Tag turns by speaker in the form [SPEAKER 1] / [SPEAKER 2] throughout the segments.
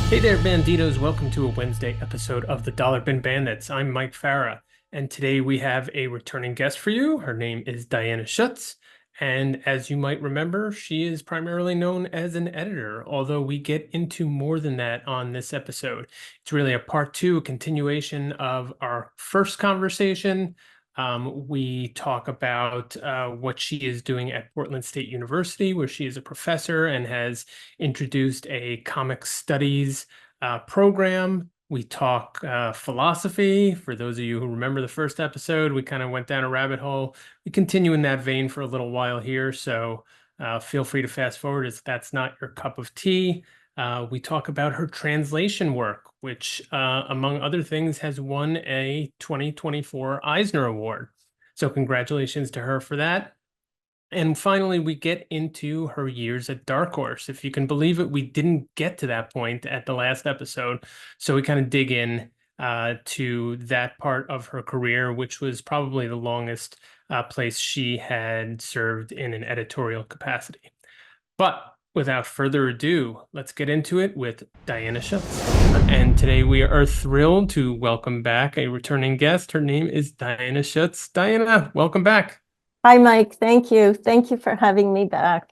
[SPEAKER 1] Hey there, Banditos. Welcome to a Wednesday episode of the Dollar Bin Bandits. I'm Mike Farah, and today we have a returning guest for you. Her name is Diana Schutz, and as you might remember, she is primarily known as an editor, although we get into more than that on this episode. It's really a part two, a continuation of our first conversation. We talk about what she is doing at Portland State University, where she is a professor and has introduced a comic studies program. We talk philosophy. For those of you who remember the first episode, we kind of went down a rabbit hole. We continue in that vein for a little while here, so feel free to fast forward if that's not your cup of tea. We talk about her translation work, which, among other things, has won a 2024 Eisner Award. So congratulations to her for that. And finally, we get into her years at Dark Horse. If you can believe it, we didn't get to that point at the last episode. So we kind of dig in to that part of her career, which was probably the longest place she had served in an editorial capacity. But without further ado, let's get into it with Diana Schutz. And today we are thrilled to welcome back a returning guest. Her name is Diana Schutz. Diana, welcome back.
[SPEAKER 2] Hi, Mike. Thank you. Thank you for having me back.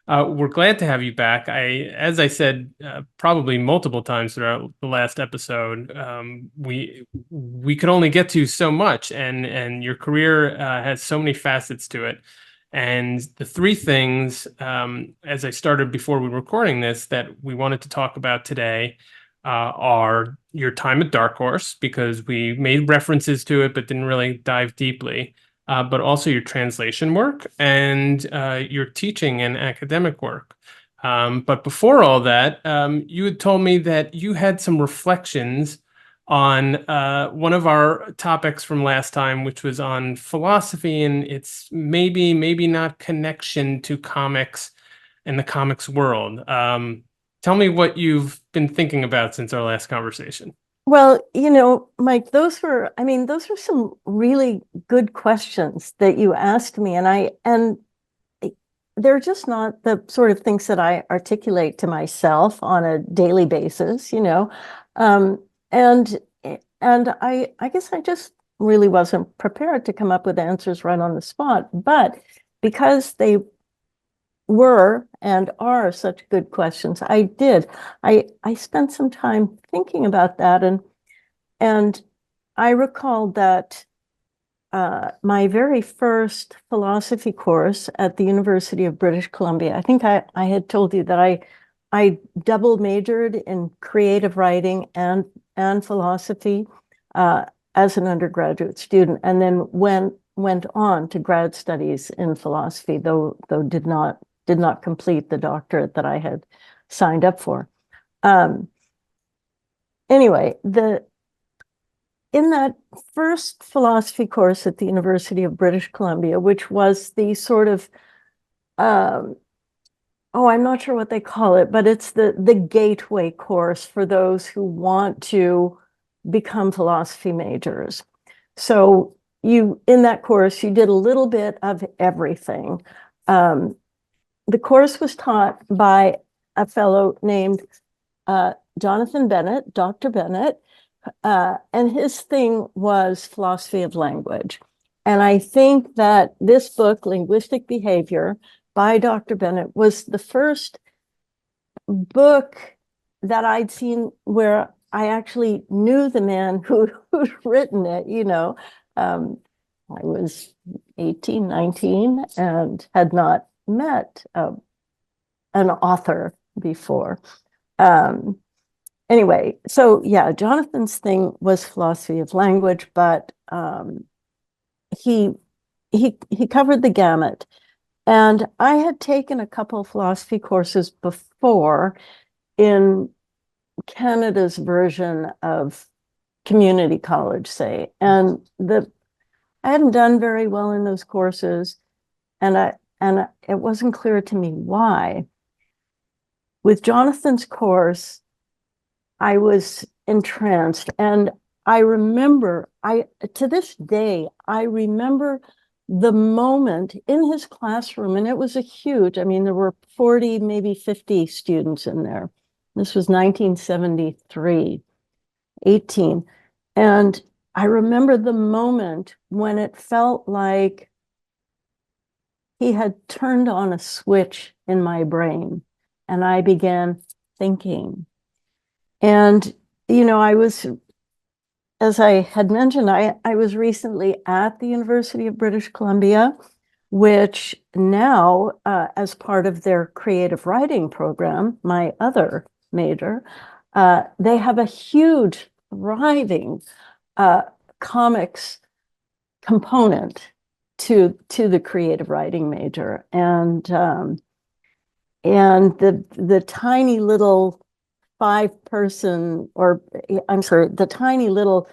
[SPEAKER 1] We're glad to have you back. As I said, probably multiple times throughout the last episode, we could only get to so much, and your career has so many facets to it. And the three things, as I started before we were recording this, that we wanted to talk about today are your time at Dark Horse, because we made references to it but didn't really dive deeply. But also your translation work and your teaching and academic work. But before all that, you had told me that you had some reflections on one of our topics from last time, which was on philosophy and its maybe not connection to comics and the comics world. Tell me what you've been thinking about since our last conversation.
[SPEAKER 2] Well, Mike, those were some really good questions that you asked me, and they're just not the sort of things that I articulate to myself on a daily basis. Um, and I guess I just really wasn't prepared to come up with answers right on the spot. But because they were and are such good questions, I spent some time thinking about that, and I recalled that my very first philosophy course at the University of British Columbia, I think I had told you that I double majored in creative writing and philosophy as an undergraduate student, and then went on to grad studies in philosophy, though did not complete the doctorate that I had signed up for. Anyway, in that first philosophy course at the University of British Columbia, which was the sort of, I'm not sure what they call it, but it's the gateway course for those who want to become philosophy majors. So in that course, you did a little bit of everything. The course was taught by a fellow named Jonathan Bennett, Dr. Bennett, and his thing was philosophy of language. And I think that this book, Linguistic Behavior, by Dr. Bennett, was the first book that I'd seen where I actually knew the man who'd written it. I was 18, 19, and had not met an author before. Anyway, so yeah, Jonathan's thing was philosophy of language, but he covered the gamut. And I had taken a couple of philosophy courses before in Canada's version of community college, say, and I hadn't done very well in those courses, and it wasn't clear to me why. With Jonathan's course, I was entranced, and to this day, I remember the moment in his classroom, and it was there were 40, maybe 50 students in there. This was 1973, 18. And I remember the moment when it felt like he had turned on a switch in my brain and I began thinking. And, I was, as I had mentioned, I was recently at the University of British Columbia, which now, as part of their creative writing program, my other major, they have a huge, thriving comics component to the creative writing major, and the tiny little 5-person, or I'm sorry, the tiny little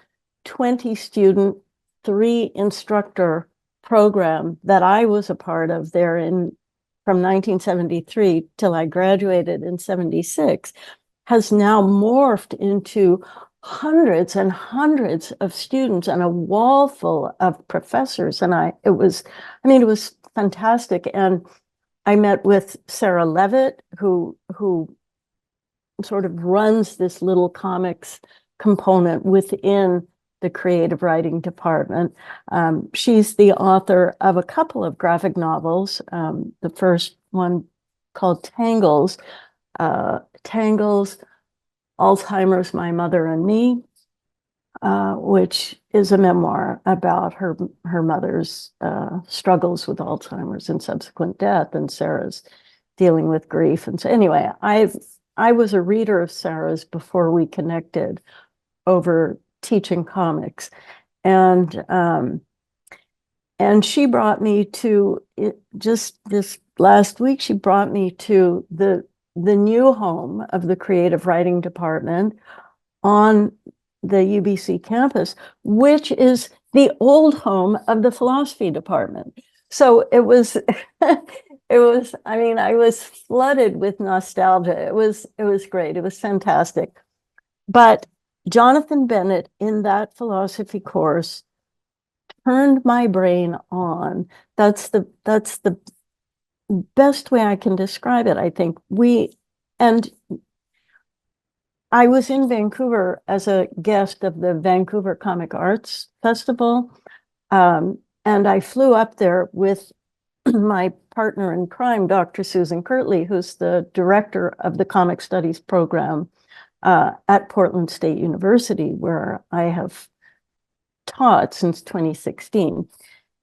[SPEAKER 2] 20 student, 3 instructor program that I was a part of there from 1973 till I graduated in 76 has now morphed into hundreds and hundreds of students and a wall full of professors. And it was fantastic. And I met with Sarah Levitt, who sort of runs this little comics component within the creative writing department. She's the author of a couple of graphic novels. The first one called Tangles, Alzheimer's, My Mother and Me, which is a memoir about her mother's struggles with Alzheimer's and subsequent death, and Sarah's dealing with grief. And so anyway, I was a reader of Sarah's before we connected over teaching comics. And she brought me to just this last week, she brought me to the new home of the creative writing department on the UBC campus, which is the old home of the philosophy department. So it was, I was flooded with nostalgia. It was great. It was fantastic. But Jonathan Bennett in that philosophy course turned my brain on. That's the best way I can describe it, I think. And I was in Vancouver as a guest of the Vancouver Comic Arts Festival, and I flew up there with my partner in crime, Dr. Susan Kirtley, who's the director of the Comic Studies program at Portland State University, where I have taught since 2016.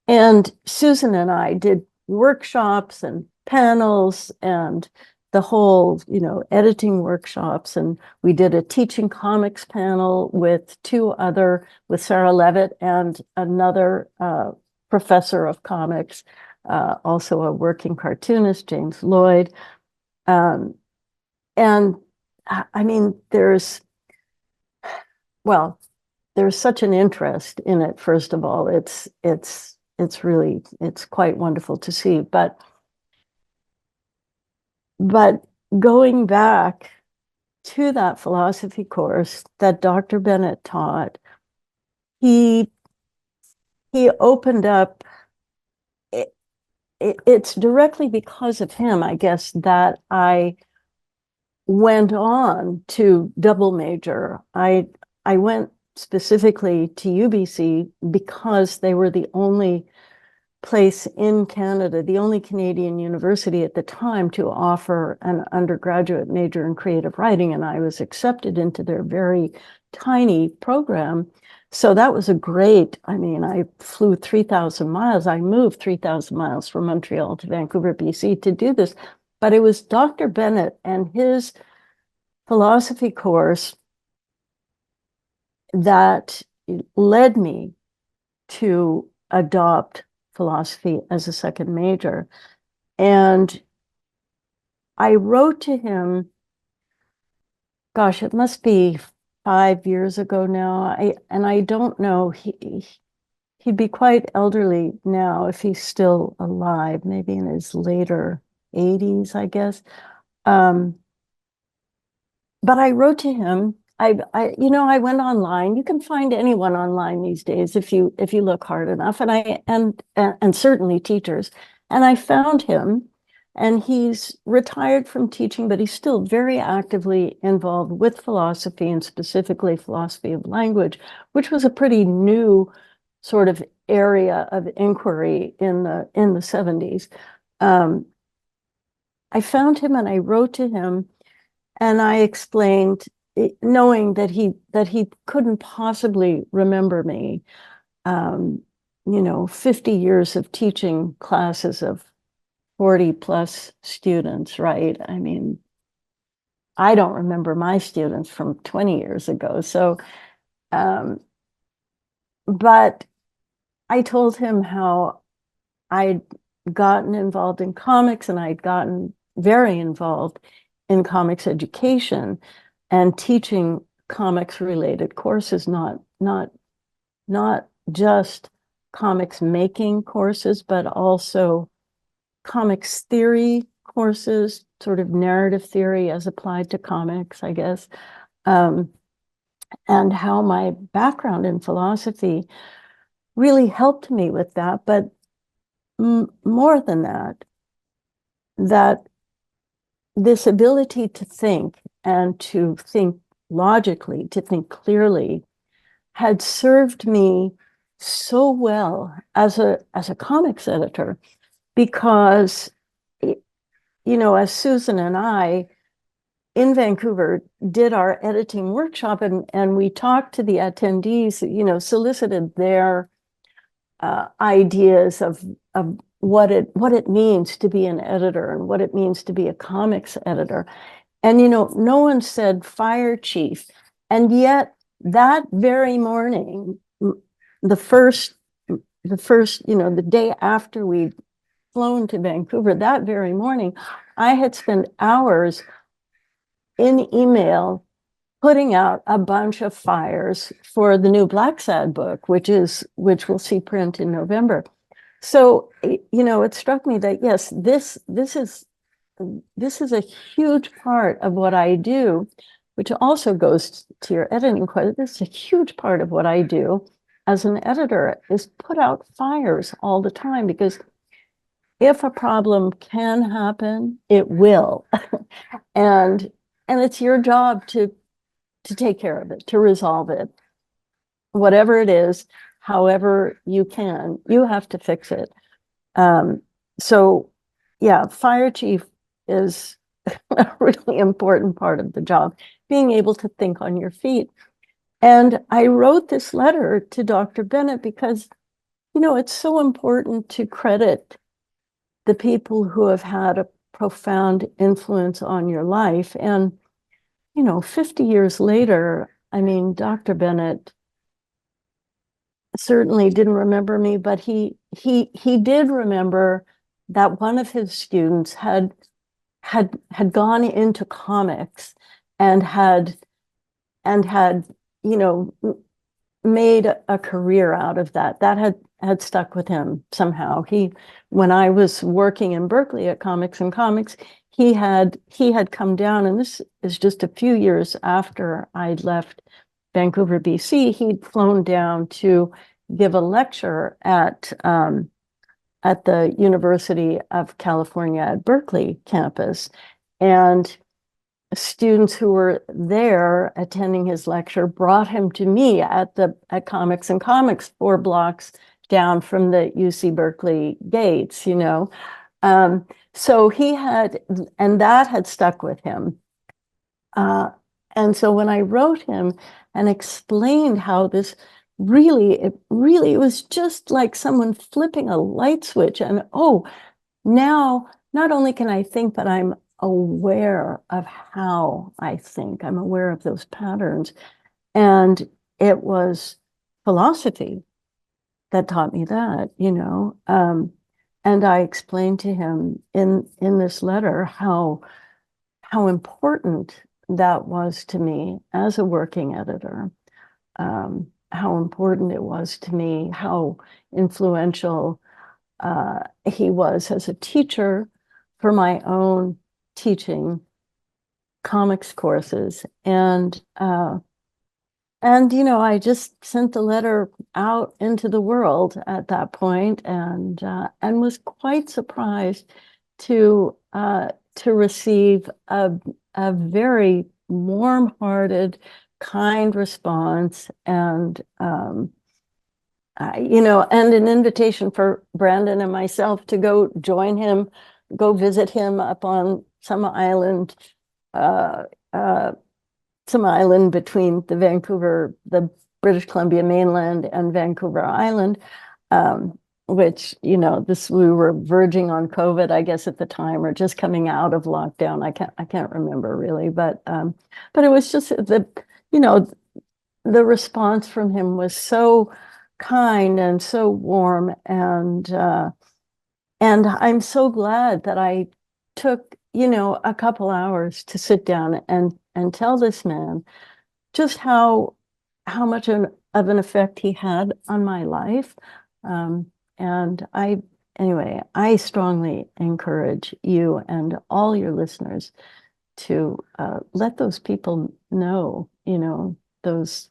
[SPEAKER 2] And Susan and I did workshops and panels and the whole, editing workshops. And we did a teaching comics panel with Sarah Levitt and another professor of comics, also a working cartoonist, James Lloyd. And there's such an interest in it. First of all, it's quite wonderful to see. But going back to that philosophy course that Dr. Bennett taught, he opened up. It's directly because of him, I guess, that I went on to double major. I went specifically to UBC because they were the only place in Canada, the only Canadian university at the time to offer an undergraduate major in creative writing, and I was accepted into their very tiny program. So that was I flew 3,000 miles. I moved 3,000 miles from Montreal to Vancouver, BC to do this. But it was Dr. Bennett and his philosophy course that led me to adopt philosophy as a second major. And I wrote to him, gosh, it must be 5 years ago now. I don't know, he'd be quite elderly now if he's still alive, maybe in his later 80s, I guess. But I wrote to him. I went online. You can find anyone online these days if you look hard enough, and certainly teachers. And I found him, And he's retired from teaching, but he's still very actively involved with philosophy, and specifically philosophy of language, which was a pretty new sort of area of inquiry in the 70s. I found him and I wrote to him, and I explained, knowing that he couldn't possibly remember me. 50 years of teaching classes of 40 plus students, right? I mean, I don't remember my students from 20 years ago. So, but I told him how I'd gotten involved in comics, and I'd gotten very involved in comics education and teaching comics related courses, not just comics making courses, but also comics theory courses, sort of narrative theory as applied to comics, I guess, and how my background in philosophy really helped me with that. But more than that, that this ability to think, and to think logically, to think clearly, had served me so well as a comics editor, because as Susan and I in Vancouver did our editing workshop, and we talked to the attendees, solicited their ideas of what it means to be an editor and what it means to be a comics editor. And no one said fire chief. And yet that very morning, the day after we'd flown to Vancouver, that very morning, I had spent hours in email putting out a bunch of fires for the new Blacksad book, which we'll see print in November. So, it struck me that yes, this is a huge part of what I do, which also goes to your editing question. This is a huge part of what I do as an editor, is put out fires all the time, because if a problem can happen, it will. and it's your job to take care of it, to resolve it, whatever it is, however you can, you have to fix it. So yeah, fire chief is a really important part of the job, being able to think on your feet. And I wrote this letter to Dr. Bennett because, it's so important to credit the people who have had a profound influence on your life. And 50 years later, I mean, Dr. Bennett certainly didn't remember me, but he did remember that one of his students had gone into comics and had made a career out of that. That had stuck with him somehow. When I was working in Berkeley at Comics and Comics, he had come down, and this is just a few years after I'd left Vancouver, BC. He'd flown down to give a lecture at the University of California at Berkeley campus, and students who were there attending his lecture brought him to me at Comics and Comics, 4 blocks down from the UC Berkeley gates, so he had, and that had stuck with him. And so when I wrote him and explained how this it was just like someone flipping a light switch, and now not only can I think, but I'm aware of how I think. I'm aware of those patterns. And it was philosophy that taught me that, and I explained to him in this letter how important that was to me as a working editor, how important it was to me, how influential he was as a teacher for my own teaching comics courses. And I just sent the letter out into the world at that point, and was quite surprised to receive a very warm-hearted, kind response, and and an invitation for Brandon and myself to go join him, go visit him up on uh, uh, some island between the British Columbia mainland and Vancouver Island, which, we were verging on COVID, I guess, at the time, or just coming out of lockdown. I can't remember really, but it was just the response from him was so kind and so warm, and I'm so glad that I took, a couple hours to sit down and tell this man just how much of an effect he had on my life. And I strongly encourage you and all your listeners to let those people know, those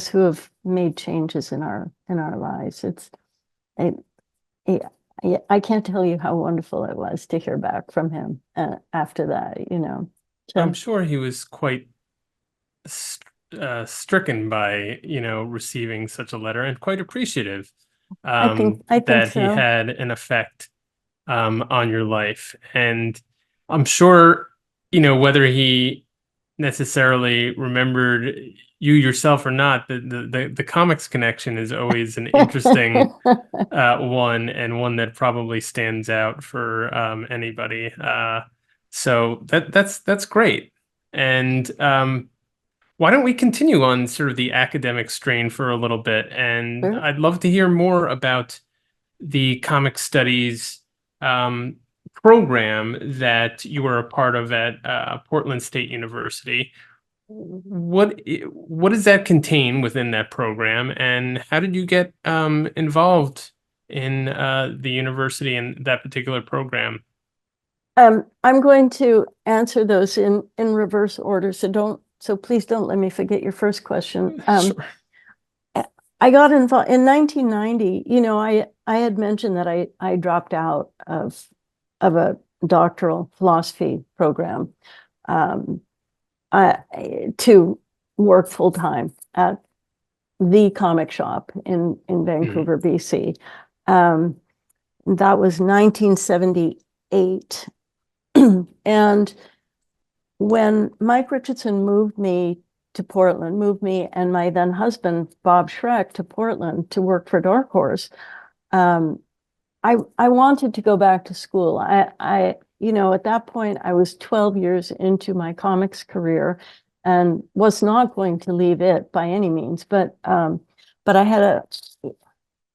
[SPEAKER 2] who have made changes in our lives. I, I can't tell you how wonderful it was to hear back from him after that,
[SPEAKER 1] I'm
[SPEAKER 2] So
[SPEAKER 1] sure he was quite stricken by, receiving such a letter and quite appreciative
[SPEAKER 2] I think
[SPEAKER 1] that he
[SPEAKER 2] so.
[SPEAKER 1] had an effect on your life. And I'm sure, whether he necessarily remembered you yourself or not, the comics connection is always an interesting one, and one that probably stands out for anybody. So that's great. And why don't we continue on sort of the academic strain for a little bit? And
[SPEAKER 2] Sure.
[SPEAKER 1] I'd love to hear more about the comic studies program that you were a part of at Portland State University. What does that contain within that program, and how did you get involved in the university and that particular program?
[SPEAKER 2] I'm going to answer those in reverse order, so please don't let me forget your first question.
[SPEAKER 1] Sure.
[SPEAKER 2] I got involved in 1990. I had mentioned that I dropped out of a doctoral philosophy program, um, to work full time at the comic shop in
[SPEAKER 1] Mhm.
[SPEAKER 2] Vancouver, BC. Um, that was 1978. And when Mike Richardson moved me and my then husband, Bob Schreck, to Portland to work for Dark Horse, um, I wanted to go back to school. At that point, I was 12 years into my comics career and was not going to leave it by any means. But I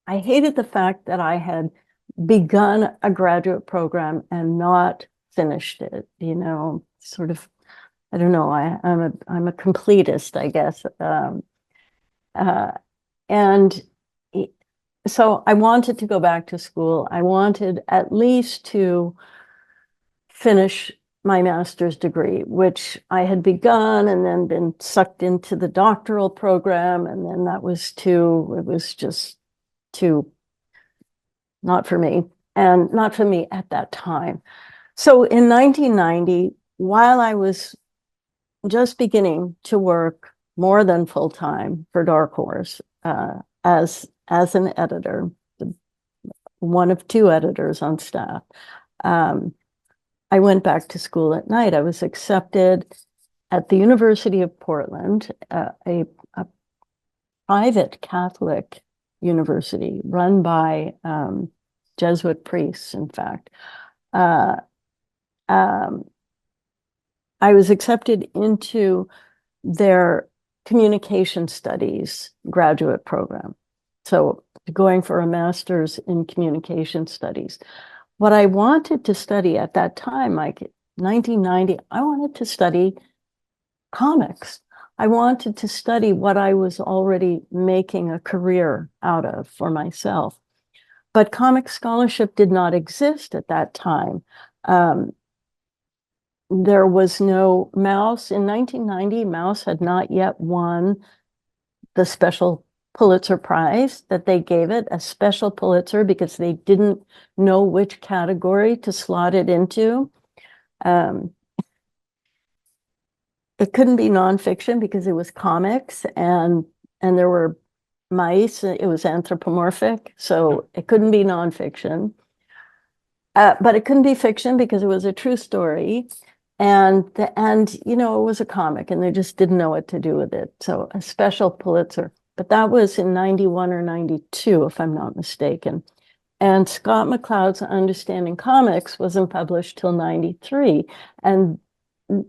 [SPEAKER 2] hated the fact that I had begun a graduate program and not finished it, sort of. I don't know. I'm a completist, I guess. Uh, and so I wanted to go back to school. I wanted at least to finish my master's degree, which I had begun and then been sucked into the doctoral program. And then it was just too, not for me, and not for me at that time. So in 1990, while I was just beginning to work more than full time for Dark Horse, as an editor, one of two editors on staff. I went back to school at night. I was accepted at the University of Portland, a private Catholic university run by Jesuit priests, in fact. Uh, um, I was accepted into their communication studies graduate program. So going for a master's in communication studies. What I wanted to study at that time, like 1990, I wanted to study comics. I wanted to study what I was already making a career out of for myself. But comic scholarship did not exist at that time. There was no Mouse. In 1990, Mouse had not yet won the special Pulitzer Prize that they gave it, a special Pulitzer, because they didn't know which category to slot it into. It couldn't be nonfiction because it was comics and there were mice. It was anthropomorphic, so it couldn't be nonfiction. But it couldn't be fiction because it was a true story. And you know, it was a comic and they just didn't know what to do with it. So a special Pulitzer. But that was in 91 or 92, if I'm not mistaken. And Scott McCloud's Understanding Comics wasn't published till 93. And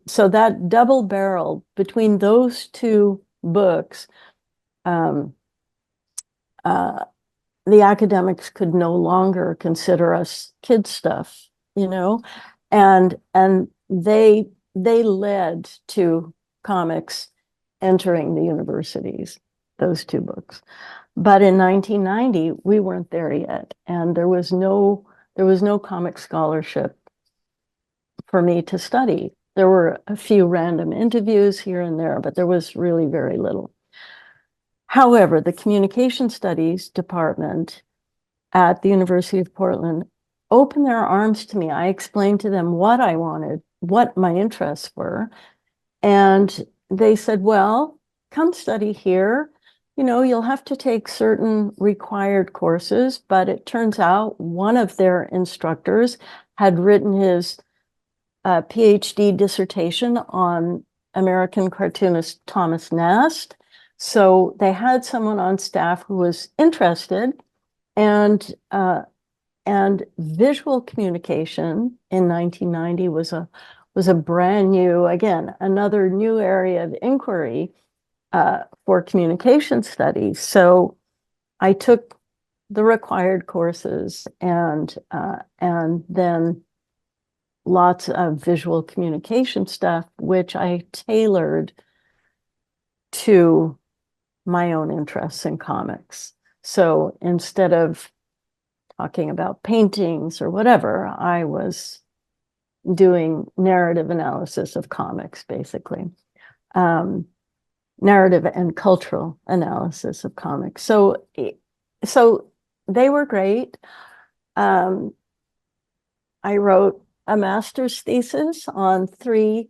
[SPEAKER 2] so that double barrel between those two books, the academics could no longer consider us kid stuff, you know, and they led to comics entering the universities, those two books. But in 1990, we weren't there yet, and there was no comic scholarship for me to study. There were a few random interviews here and there, but there was really very little. However, the communication studies department at the University of Portland opened their arms to me. I explained to them what I wanted, what my interests were, and they said, well, come study here. You know, you'll have to take certain required courses, but it turns out one of their instructors had written his PhD dissertation on American cartoonist Thomas Nast. So they had someone on staff who was interested, and visual communication in 1990 was a brand new, again, another new area of inquiry for communication studies. So I took the required courses and then lots of visual communication stuff, which I tailored to my own interests in comics. So instead of talking about paintings or whatever, I was doing narrative analysis of comics, basically. Narrative and cultural analysis of comics. So they were great. I wrote a master's thesis on 3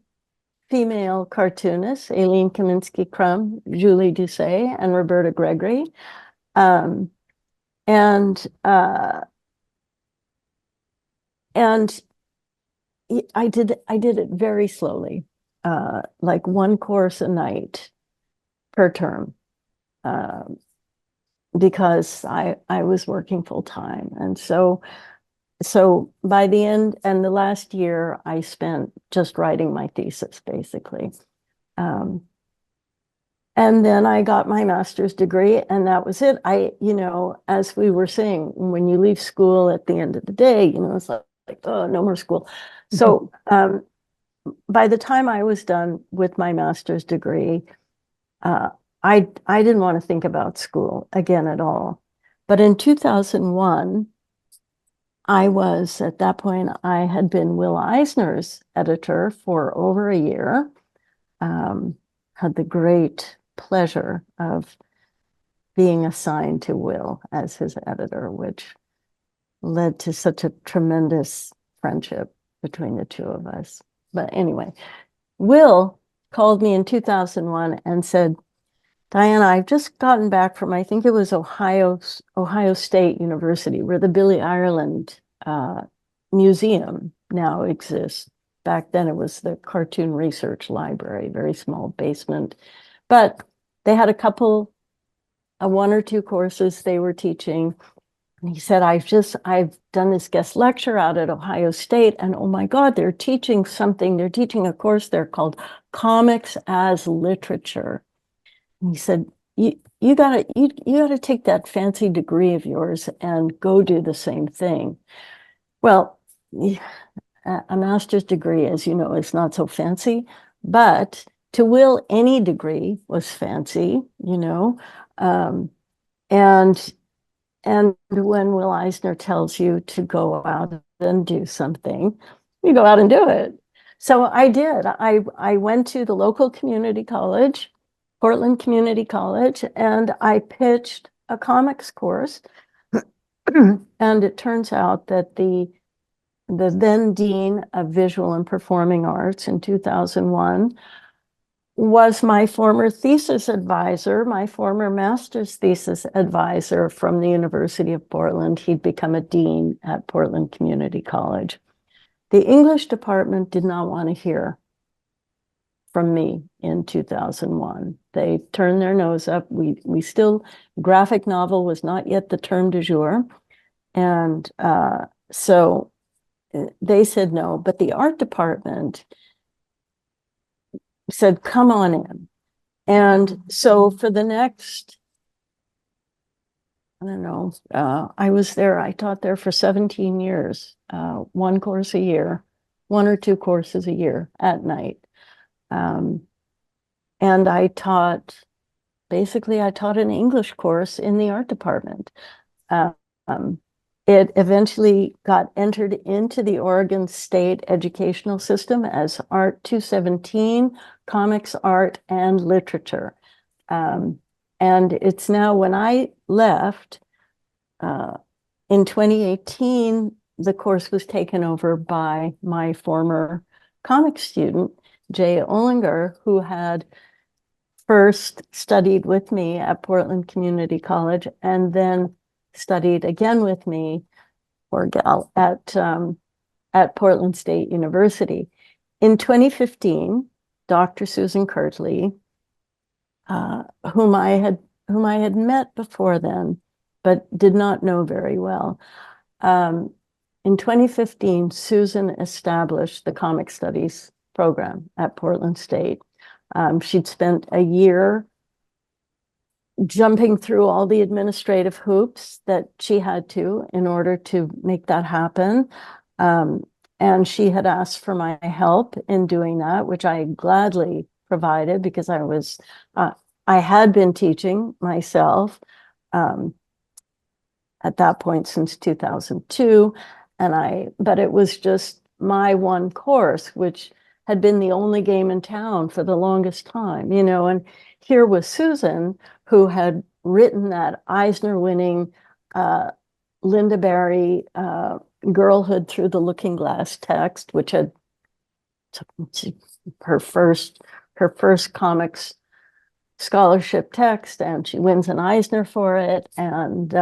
[SPEAKER 2] female cartoonists, Aileen Kaminsky-Crumb, Julie Doucet, and Roberta Gregory. And I did it very slowly, like 1 course a night per term, because I was working full time. And so by the end and the last year, I spent just writing my thesis, basically. And then I got my master's degree, and that was it. You know, as we were saying, when you leave school at the end of the day, you know, it's like oh, no more school. So by the time I was done with my master's degree, I didn't want to think about school again at all. But in 2001, at that point, I had been Will Eisner's editor for over a year. Had the great pleasure of being assigned to Will as his editor, which led to such a tremendous friendship between the two of us. But anyway, Will called me in 2001 and said, Diana, I've just gotten back from, I think it was Ohio State University, where the Billy Ireland Museum now exists. Back then it was the Cartoon Research Library, very small basement. But they had a 1 or 2 courses they were teaching. And he said, I've done this guest lecture out at Ohio State, and oh my God, they're teaching a course there called Comics as Literature. And he said, you gotta take that fancy degree of yours and go do the same thing. Well, a master's degree, as you know, is not so fancy, but to Will, any degree was fancy, you know. And when Will Eisner tells you to go out and do something, you go out and do it. So I did. I went to the local community college, Portland Community College, and I pitched a comics course. And it turns out that the then Dean of Visual and Performing Arts in 2001 was my former thesis advisor, my former master's thesis advisor from the University of Portland. He'd become a dean at Portland Community College. The English department did not want to hear from me in 2001. They turned their nose up. We still, graphic novel was not yet the term du jour. And so they said no, but the art department said, come on in. And so for the next, I don't know, I was there, I taught there for 17 years, one course a year, one or two courses a year at night. And I taught, basically I taught an English course in the art department. It eventually got entered into the Oregon State educational system as Art 217, Comics, Art, and Literature. And it's now, when I left in 2018, the course was taken over by my former comics student, Jay Olinger, who had first studied with me at Portland Community College and then studied again with me, or gal, at Portland State University. In 2015, Dr. Susan Kirtley, whom I had met before then, but did not know very well. In 2015, Susan established the Comic Studies program at Portland State. She'd spent a year jumping through all the administrative hoops that she had to in order to make that happen. And she had asked for my help in doing that, which I gladly provided because I had been teaching myself at that point since 2002. But it was just my one course, which had been the only game in town for the longest time, and here was Susan, who had written that Eisner-winning Linda Barry Girlhood Through the Looking Glass text, which had her first comics scholarship text, and she wins an Eisner for it. And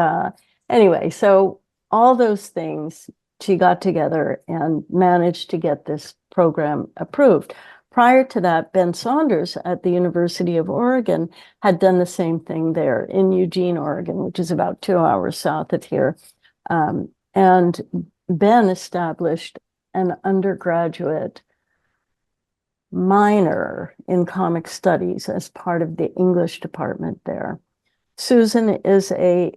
[SPEAKER 2] anyway, so all those things, she got together and managed to get this program approved. Prior to that, Ben Saunders at the University of Oregon had done the same thing there in Eugene, Oregon, which is about 2 hours south of here. And Ben established an undergraduate minor in comic studies as part of the English department there. Susan is a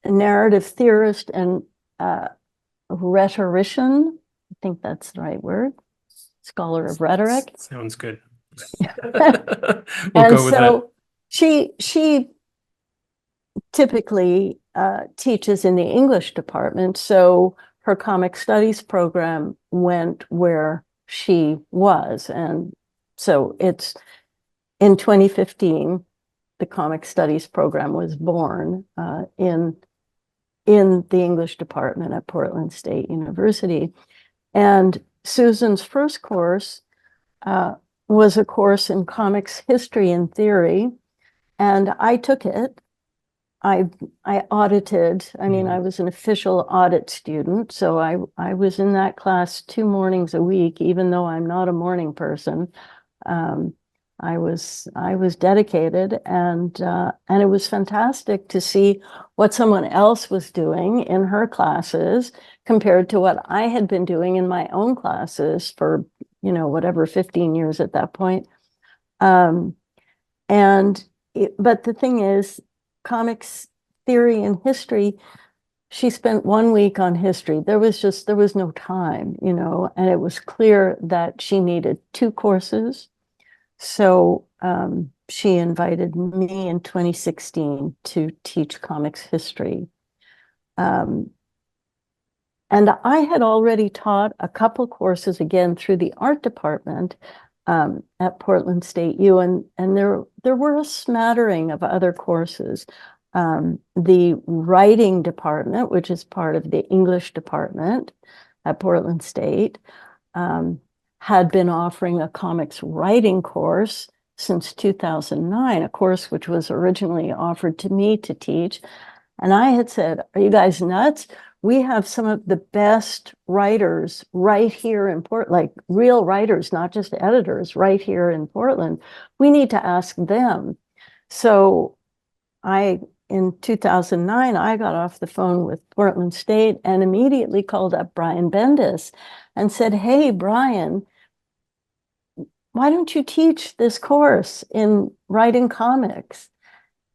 [SPEAKER 2] narrative theorist and rhetorician. I think that's the right word. Scholar of rhetoric.
[SPEAKER 1] Sounds good.
[SPEAKER 2] And go with so that. She typically teaches in the English department, so her comic studies program went where she was. And so it's in 2015, the comic studies program was born in the English department at Portland State University. And Susan's first course was a course in comics history and theory, and I took it. I audited. I mean, I was an official audit student, so I was in that class 2 mornings a week, even though I'm not a morning person. I was dedicated, and it was fantastic to see what someone else was doing in her classes compared to what I had been doing in my own classes for, whatever, 15 years at that point. But the thing is, comics theory and history, she spent 1 week on history. There was no time, and it was clear that she needed 2 courses. So she invited me in 2016 to teach comics history. And I had already taught a couple courses again through the art department at Portland State U, and there were a smattering of other courses. The writing department, which is part of the English department at Portland State, had been offering a comics writing course since 2009, a course which was originally offered to me to teach. And I had said, are you guys nuts? We have some of the best writers right here in Portland, like real writers, not just editors, right here in Portland. We need to ask them. So in 2009, I got off the phone with Portland State and immediately called up Brian Bendis and said, hey, Brian, why don't you teach this course in writing comics?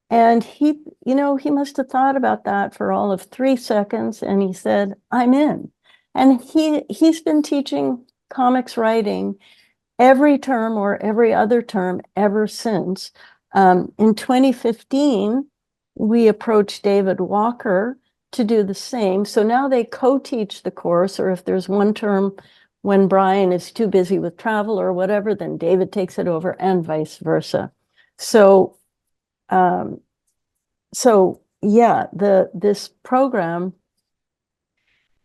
[SPEAKER 2] And he must have thought about that for all of 3 seconds, and he said, I'm in. And he's been teaching comics writing every term or every other term ever since. In 2015, we approached David Walker to do the same. So now they co-teach the course, or if there's one term when Brian is too busy with travel or whatever, then David takes it over, and vice versa. So yeah, this program,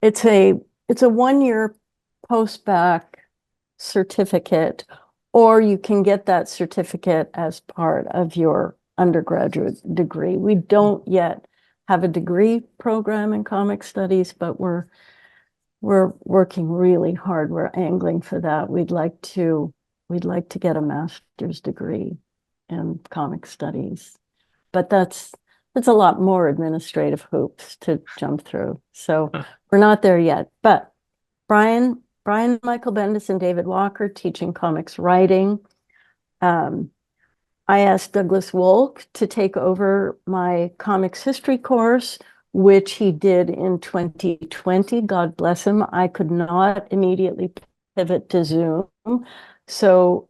[SPEAKER 2] it's a 1-year post-bac certificate, or you can get that certificate as part of your undergraduate degree. We don't yet have a degree program in comic studies, but we're working really hard. We're angling for that. We'd like to get a master's degree in comic studies, but that's a lot more administrative hoops to jump through. So we're not there yet. But Brian, Michael Bendis, and David Walker teaching comics writing. I asked Douglas Wolk to take over my comics history course, which he did in 2020. God bless him. I could not immediately pivot to Zoom. So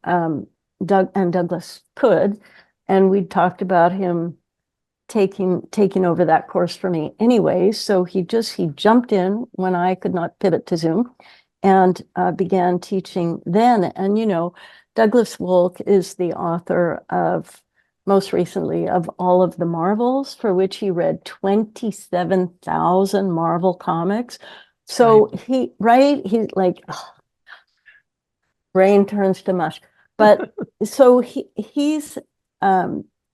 [SPEAKER 2] Douglas could, and we talked about him taking over that course for me anyway. So he jumped in when I could not pivot to Zoom, and began teaching then. And Douglas Wolk is the author of, most recently, of all of the Marvels, for which he read 27,000 Marvel comics. So he's like, brain turns to mush. But so he's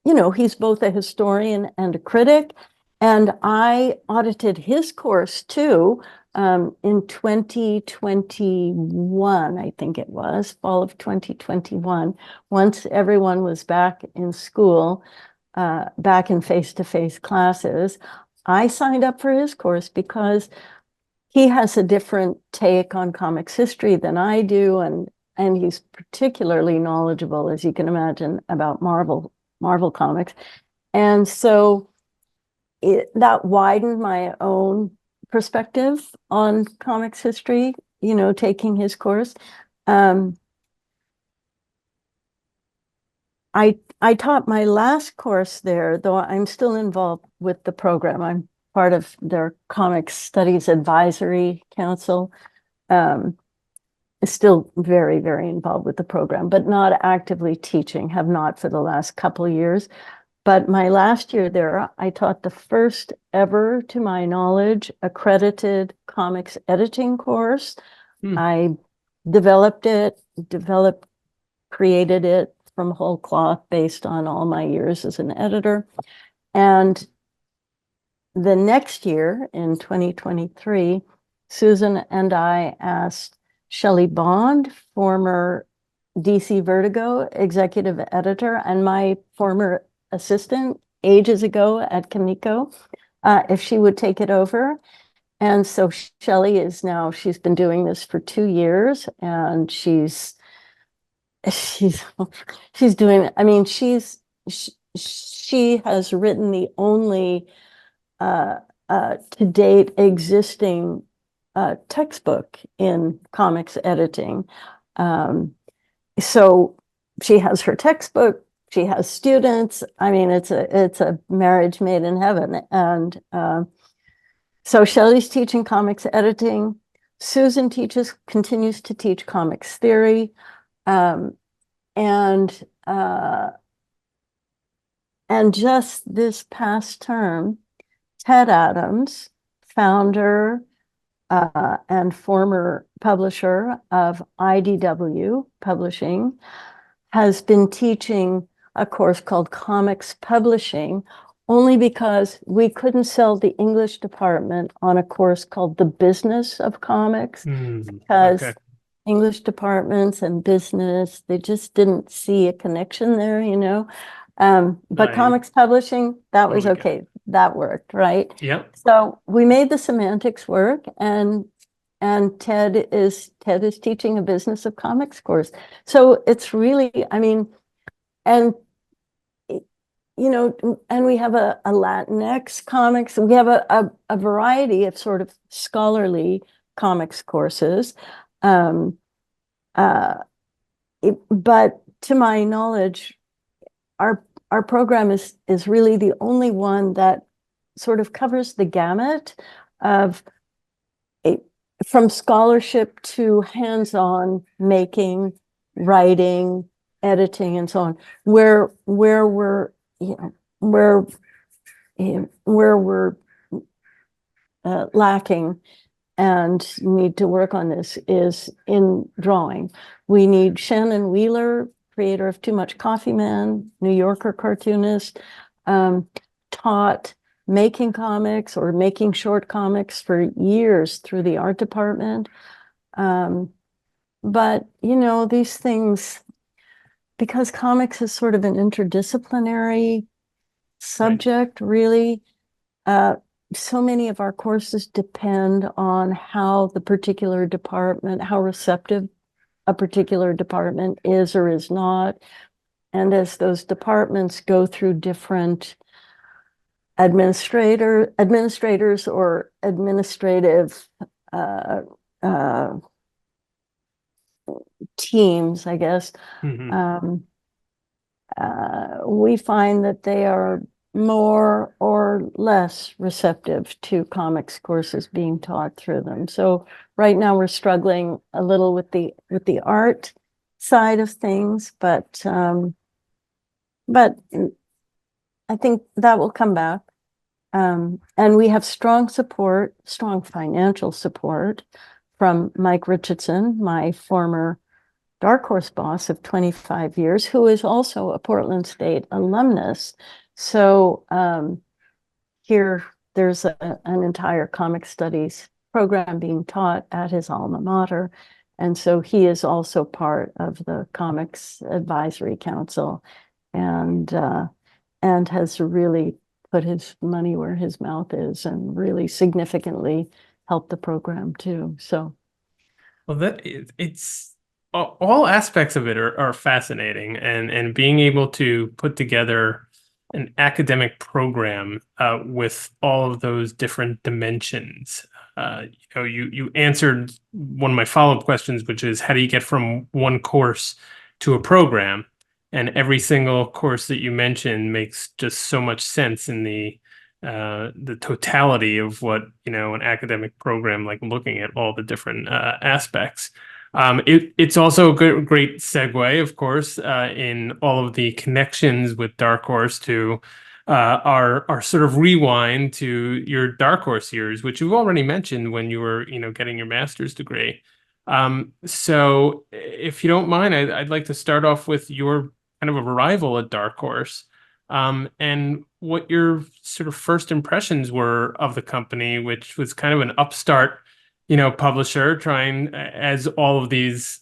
[SPEAKER 2] he's both a historian and a critic. And I audited his course too, in 2021, I think it was, fall of 2021, once everyone was back in school, back in face-to-face classes. I signed up for his course because he has a different take on comics history than I do, and he's particularly knowledgeable, as you can imagine, about Marvel comics. And so that widened my own perspective on comics history, taking his course. I taught my last course there, though I'm still involved with the program. I'm part of their Comics Studies Advisory Council. Still very, very involved with the program, but not actively teaching, have not for the last couple of years. But my last year there, I taught the first ever, to my knowledge, accredited comics editing course. I created it from whole cloth based on all my years as an editor. And the next year, in 2023, Susan and I asked Shelley Bond, former DC Vertigo executive editor, and my former assistant ages ago at Kamiko, if she would take it over. And so Shelley she's been doing this for 2 years, and she's doing, I mean, she has written the only to date existing textbook in comics editing. So she has her textbook, she has students. I mean, it's a marriage made in heaven. And so Shelley's teaching comics editing. Susan continues to teach comics theory. And and just this past term, Ted Adams, founder and former publisher of IDW Publishing, has been teaching a course called Comics Publishing only because we couldn't sell the English department on a course called The Business of Comics,
[SPEAKER 1] Okay.
[SPEAKER 2] because English departments and business, they just didn't see a connection there, you know. But
[SPEAKER 1] I
[SPEAKER 2] Comics Publishing, that was
[SPEAKER 1] totally get it.
[SPEAKER 2] okay. That worked, right?
[SPEAKER 1] Yep.
[SPEAKER 2] So we made the semantics work, and Ted is teaching a business of comics course. So it's really, I mean, and you know, and we have a Latinx comics. We have a variety of sort of scholarly comics courses. Um, uh, but to my knowledge, our program is really the only one that sort of covers the gamut of from scholarship to hands-on making, writing, editing, and so on, where we're, you know, where we're lacking and need to work on this is in drawing. We need Shannon Wheeler, creator of Too Much Coffee Man, New Yorker cartoonist, taught making comics or making short comics for years through the art department. But, you know, these things, because comics is sort of an interdisciplinary subject, really, so many of our courses depend on how the particular department, how receptive a particular department is or is not. And as those departments go through different administrators or administrative teams, I guess, we find that they are more or less receptive to comics courses being taught through them. So right now we're struggling a little with the art side of things, but I think that will come back. And we have strong support, strong financial support from Mike Richardson, my former Dark Horse boss of 25 years, who is also a Portland State alumnus. So here there's an entire comic studies program being taught at his alma mater. And so he is also part of the Comics Advisory Council and has really put his money where his mouth is and really significantly helped the program too. So,
[SPEAKER 1] well, it's all aspects of it are fascinating, and being able to put together an academic program with all of those different dimensions. You answered one of my follow-up questions, which is how do you get from one course to a program? And every single course that you mentioned makes just so much sense in the totality of what, an academic program, like looking at all the different aspects. It's also a great segue, of course, in all of the connections with Dark Horse to our sort of rewind to your Dark Horse years, which you've already mentioned when you were, getting your master's degree. So if you don't mind, I'd like to start off with your kind of arrival at Dark Horse, and what your sort of first impressions were of the company, which was kind of an upstart, publisher trying, as all of these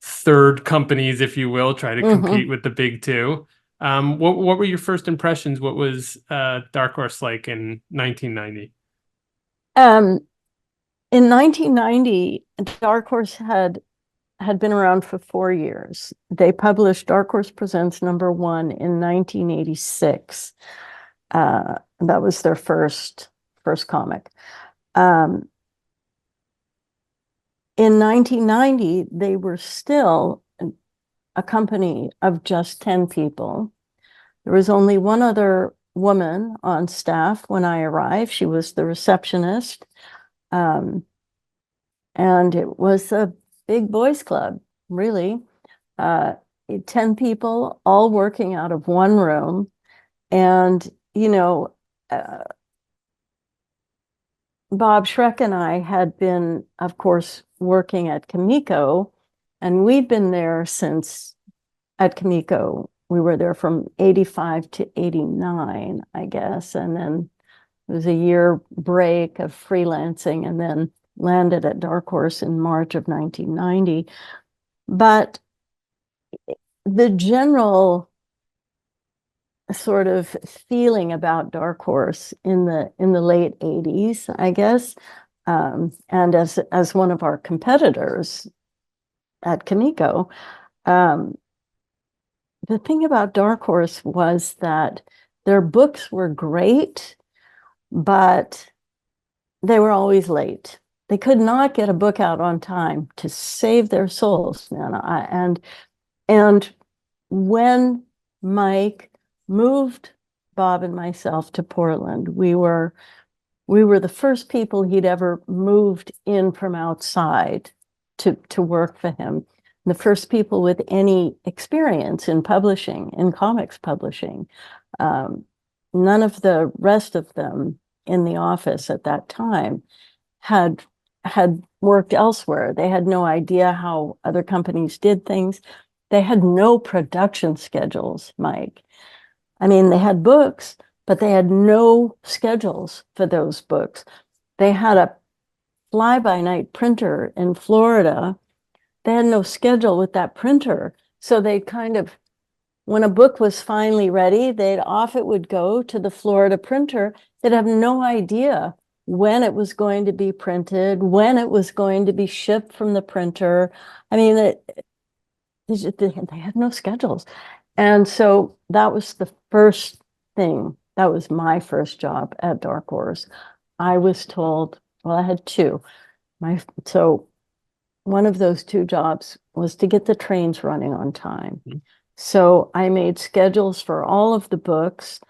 [SPEAKER 1] third companies, if you will, try to compete with the big two. What were your first impressions? What was Dark Horse like in 1990?
[SPEAKER 2] In 1990, Dark Horse had been around for 4 years. They published Dark Horse Presents #1 in 1986. That was their first comic. In 1990, they were still a company of just 10 people. There was only one other woman on staff when I arrived. She was the receptionist. And it was a big boys club, really. 10 people all working out of one room. And, uh, Bob Schreck and I had been, of course, working at Kamiko, and we'd been there since at Kamiko. We were there from 85 to 89, I guess. And then it was a year break of freelancing and then landed at Dark Horse in March of 1990. But the general sort of feeling about Dark Horse in the late 80s, I guess, and as one of our competitors at Kamiko, the thing about Dark Horse was that their books were great, but they were always late. They could not get a book out on time to save their souls, man. And when Mike moved Bob and myself to Portland, we were the first people he'd ever moved in from outside to work for him. The first people with any experience in publishing, in comics publishing. None of the rest of them in the office at that time had worked elsewhere. They had no idea how other companies did things. They had no production schedules, Mike. I mean, they had books, but they had no schedules for those books. They had a fly-by-night printer in Florida. They had no schedule with that printer. So they kind of, when a book was finally ready, off it would go to the Florida printer. They'd have no idea when it was going to be printed, when it was going to be shipped from the printer. I mean, they had no schedules. And so that was the first thing. That was my first job at Dark Horse. I was told, well, I had two. So one of those two jobs was to get the trains running on time. Mm-hmm. So I made schedules for all of the books.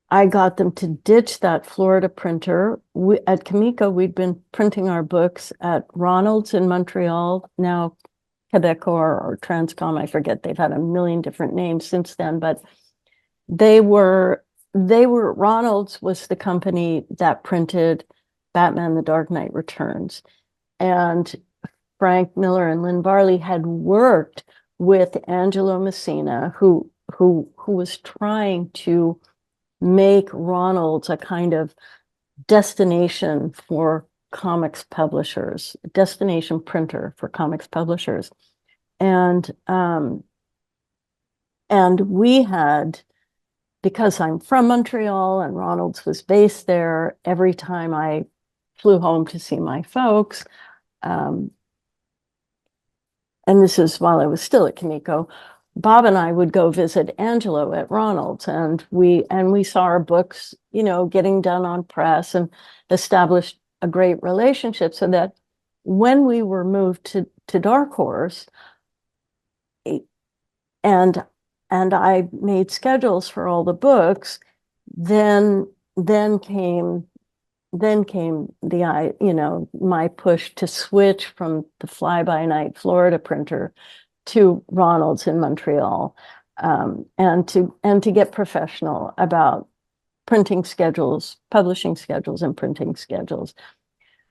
[SPEAKER 2] I got them to ditch that Florida printer. At Kamiko, we'd been printing our books at Ronald's in Montreal, now Quebecor or Transcom, I forget. They've had a million different names since then, but Ronald's was the company that printed Batman: The Dark Knight Returns. And Frank Miller and Lynn Barley had worked with Angelo Messina, who was trying to make Ronald's a kind of destination for comics publishers, destination printer for comics publishers. And we had, because I'm from Montreal and Ronald's was based there, every time I flew home to see my folks, and this is while I was still at Kamiko, Bob and I would go visit Angelo at Ronald's, and we saw our books, getting done on press, and established a great relationship, so that when we were moved to Dark Horse, and I made schedules for all the books, then came my push to switch from the fly-by-night Florida printer to Ronald's in Montreal, and to get professional about printing schedules, publishing schedules, and printing schedules.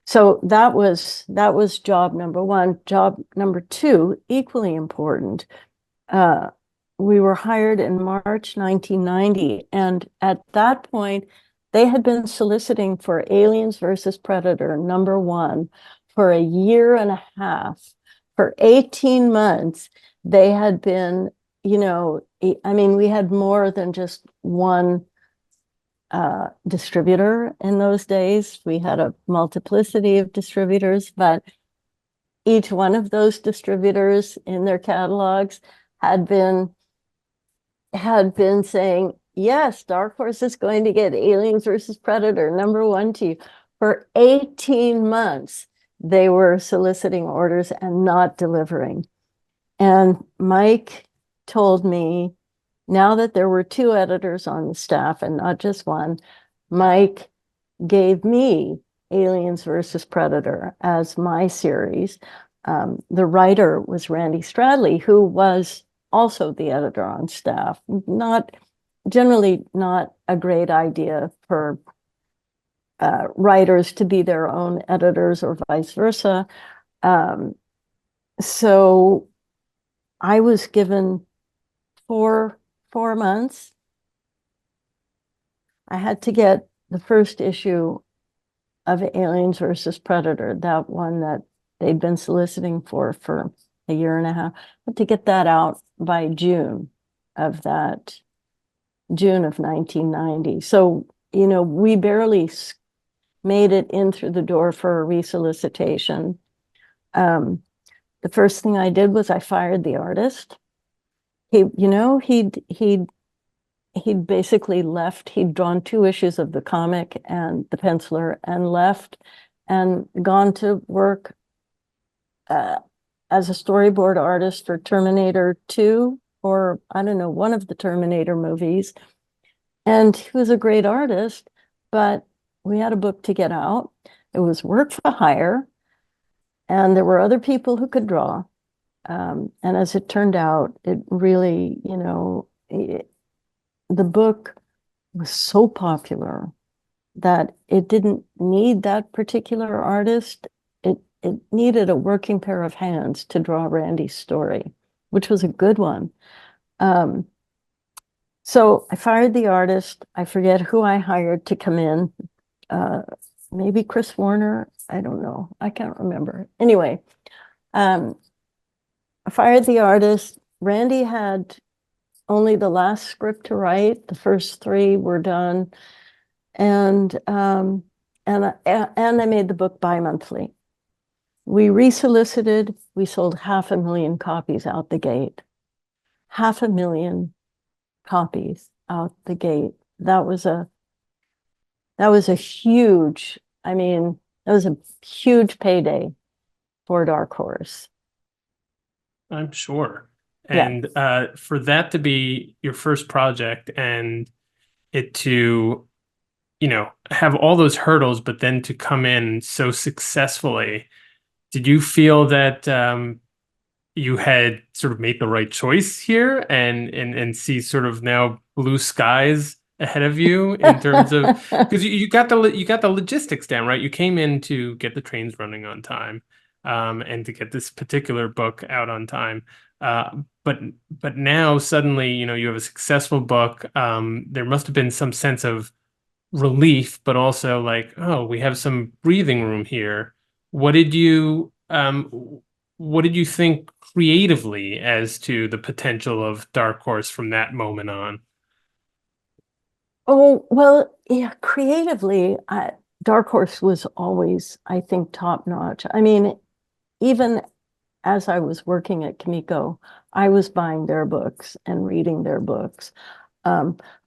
[SPEAKER 2] So that was job number one. Job number two, equally important. We were hired in March 1990, and at that point, they had been soliciting for Aliens versus Predator #1 for a year and a half. For 18 months, they had been, I mean, we had more than just one distributor in those days. We had a multiplicity of distributors, but each one of those distributors in their catalogs had been saying, yes, Dark Horse is going to get Aliens versus Predator #1 to you. For 18 months, they were soliciting orders and not delivering. And Mike told me, now that there were two editors on the staff and not just one, Mike gave me Aliens versus Predator as my series. the writer was Randy Stradley, who was also the editor on staff. Generally not a great idea for writers to be their own editors or vice versa. So I was given four months. I had to get the first issue of Aliens versus Predator, that one that they'd been soliciting for a year and a half. I had to get that out by June of 1990. So, we barely made it in through the door for a resolicitation. The first thing I did was I fired the artist. He'd basically left. He'd drawn 2 issues of the comic and the penciler and left and gone to work as a storyboard artist for Terminator 2, or I don't know, one of the Terminator movies. And he was a great artist, but we had a book to get out. It was work for hire, and there were other people who could draw. And as it turned out, it really, the book was so popular that it didn't need that particular artist. It needed a working pair of hands to draw Randy's story, which was a good one. So I fired the artist. I forget who I hired to come in. Maybe Chris Warner. I don't know. I can't remember. Anyway, I fired the artist. Randy had only the last script to write. The first 3 were done, and I made the book bi-monthly. We resolicited. We sold 500,000 copies out the gate. 500,000 copies out the gate. That was a huge. That was a huge payday for Dark Horse.
[SPEAKER 1] I'm sure.
[SPEAKER 2] Yeah.
[SPEAKER 1] And for that to be your first project and it to, have all those hurdles, but then to come in so successfully, did you feel that you had sort of made the right choice here and see sort of now blue skies ahead of you in terms of, because you got the logistics down, right? You came in to get the trains running on time, and to get this particular book out on time. But now suddenly, you have a successful book. There must have been some sense of relief, but also like, oh, we have some breathing room here. What did you think creatively as to the potential of Dark Horse from that moment on?
[SPEAKER 2] Oh, well, yeah, creatively, Dark Horse was always, I think, top notch. Even as I was working at Kimiko, I was buying their books and reading their books.